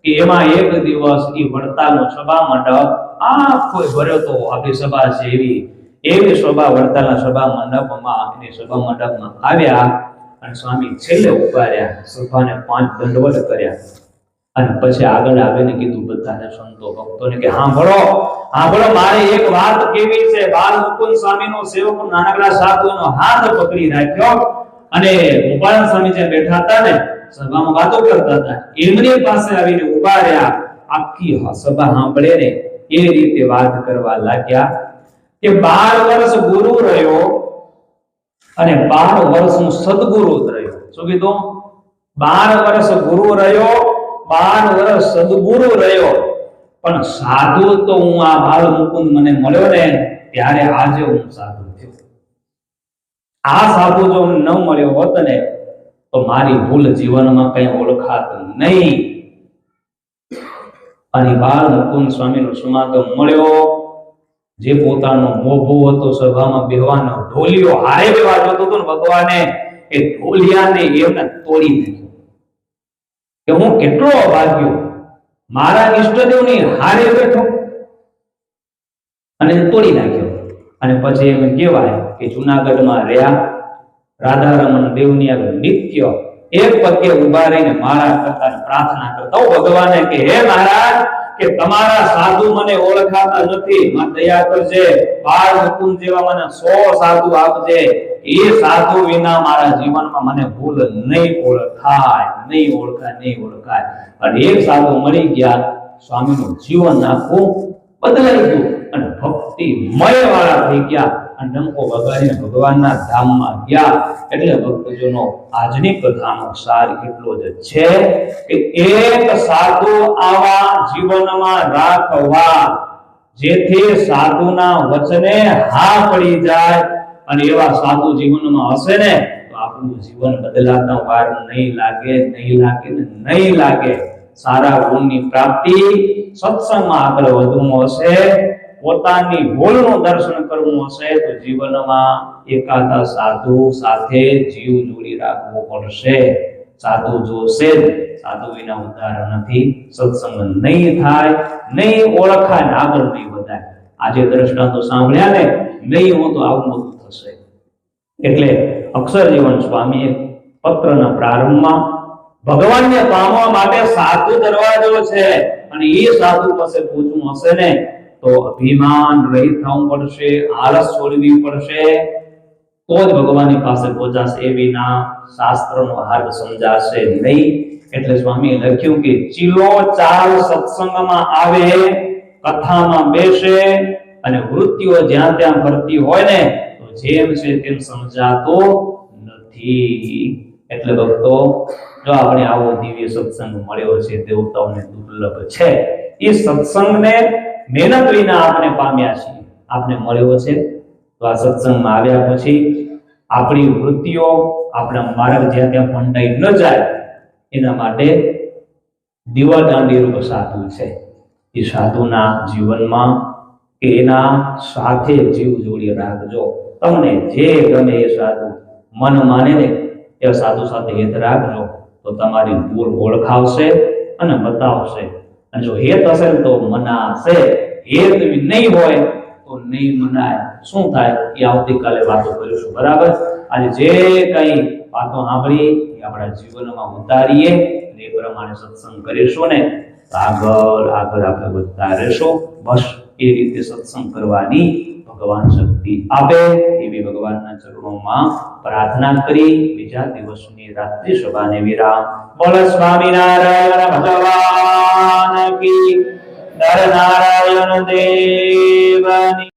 કે એમાં એક દિવસ એ વડતાલનો સભા મંડપ આખો ભર્યો તો. આપણી સભા છે એવી સભા વડતાલના સભા મંડપમાં આવ્યા અને સ્વામી છેલ્લે ઉભા રહ્યા, સભાને 5 દંડવત કર્યા અને પછી આગળ આવીને કીધું બધાને સંતો ભક્તોને કે સાંભળો મારે એક વાત કેવી છે. બાલ મુકુંદ સ્વામીનો સેવક નાનકડા સાધુનો હાથ પકડી રાખ્યો અને ગોપાલ સ્વામી જે બેઠા હતા ને સભામાં વાતો કરતા હતા એમની પાસે આવીને ઉભા રહ્યા. આખી સભા સાંભળે ને એ રીતે વાત કરવા લાગ્યા કે 12 વર્ષ ગુરુ રહ્યો અને 12 વર્ષનો સદગુરુ રહ્યો. શું કીધું? 12 વર્ષ ગુરુ રહ્યો, 12 વર્ષ સદગુરુ રહ્યો. પણ સાધુ તો હું આ બાલ મુકુંદ મને મળ્યો ને ત્યારે આજે હું સાધુ થયો. આ સાધુ જો ન મળ્યો હોત ને તો મારી ભૂલ જીવનમાં કઈ ઓળખાત નહીં. અને બાલ મુકુંદ સ્વામીનો સમાગમ મળ્યો. જે પોતાનો મોભો હતો સભામાં બેહવાનો ઢોલિયો હારે બેવા જતો હતો ને ભગવાને એ ઢોલિયાને એમને તોડી નાખ્યો કે હું કેટલો અભાગ્યો, મારા ઈષ્ટદેવની હારે બેઠો અને તોડી નાખ્યો. અને પછી એમ કહેવાય કે જૂનાગઢમાં રહ્યા રાધારમણ દેવની આગળ નિત્ય એક પગે ઉભા રહીને માળા કરતા પ્રાર્થના કરતા ભગવાને કે હે મહારાજ કે તમારા સાધુ મને ઓળખાતા નથી, માં દયા કરજે. બાળ મુકુંદ જેવા મને 100 સાધુ આપજે. એ સાધુ વિના મારા જીવનમાં મને ભૂલ નહીં ઓળખાય. અને એક સાધુ મળી ગયા, સ્વામીનું જીવન આખું બદલાઈ ગયું અને ભક્તિમય વાળા થઈ ગયા અને ડંકો વગાડીને ભગવાનના ધામમાં ગયા. એટલે ભક્તજનો આજની કથાનો સાર એટલો જ છે કે એક સાધુ આવા જીવનમાં રાખવા જેથી સાધુના વચને હા પડી જાય. અને એવા સાધુ જીવનમાં હશે ને તો આપણું જીવન બદલાતા વાર નહીં લાગે. સારા ગુણની પ્રાપ્તિ, સત્સંગમાં આગળ વધવું હશે, પોતાની ભૂલનું દર્શન કરવું હશે તો જીવનમાં એકાદા સાધુ સાથે જીવ જોડી રાખવો પડશે. સાધુ જોશે જ, સાધુ વિના ઉદ્ધાર નથી. સત્સંગ નહીં થાય, નહીં ઓળખાય, આગળ નહીં વધાય. આજે દ્રષ્ટાંતો સાંભળ્યા ને નહીં હો તો આવું બધું થશે. એટલે અક્ષરજીવન સ્વામીએ પત્રના પ્રારંભમાં ભગવાનને પામવા માટે સાધુ દરવાજો છે અને એ સાધુ પાસે પહોંચવું હશે ને તો અભિમાન રહિત થવું પડશે, આળસ છોડવી પડશે, તો જ ભગવાનની પાસે પહોંચાશે. એ વિના શાસ્ત્રનો હાર્દ સમજાશે નહીં. એટલે સ્વામીએ લખ્યું કે ચીલો ચાલ સત્સંગમાં આવે, કથામાં બેસે અને વૃત્તિઓ જ્યાં ત્યાં ફરતી હોય ને તો જેમ છે તેમ સમજાતો નથી. એટલે ભક્તો, જો આપણે આવો દિવ્ય સત્સંગ મળ્યો છે, દેવતાઓને દુર્લભ છે, એ સત્સંગને મહેનત વિના આપણે પામ્યા છીએ, આપણે મળ્યો છે. તો આ સત્સંગમાં આવ્યા પછી આપણી વૃત્તિઓ, આપણા માર્ગ જ્યાં ત્યાં ભંડાઈ ન જાય એના માટે દીવાદાંડી રૂપ સાધુ છે. એ સાધુના જીવનમાં કે એના સાથે જીવ જોડી રાખજો. તમને જે ગમે એ સાધુ મન માને ને એ સાધુ સાથે હેત રાખજો, તો તમારી ભૂલ ઓળખાવશે અને બતાવશે. અને જો હેત હશે તો મનાશે, હેત નહીં હોય તો નહીં મનાય. શું થાય એ આવતીકાલે વાતો કરીશું. બરાબર? આજે જે કઈ વાતો સાંભળી એ આપણા જીવનમાં ઉતારીએ, એ પ્રમાણે સત્સંગ કરીશું ને આગળ આગળ આગળ વધતા રહેશું. બસ એ રીતે સત્સંગ કરવાની ભગવાન શક્તિ આપે એવી ભગવાનના ચરણોમાં પ્રાર્થના કરી બીજા દિવસની રાત્રિ સભાને વિરામ. બોલ સ્વામિનારાયણ ભગવાન કી, નર નારાયણ દેવની.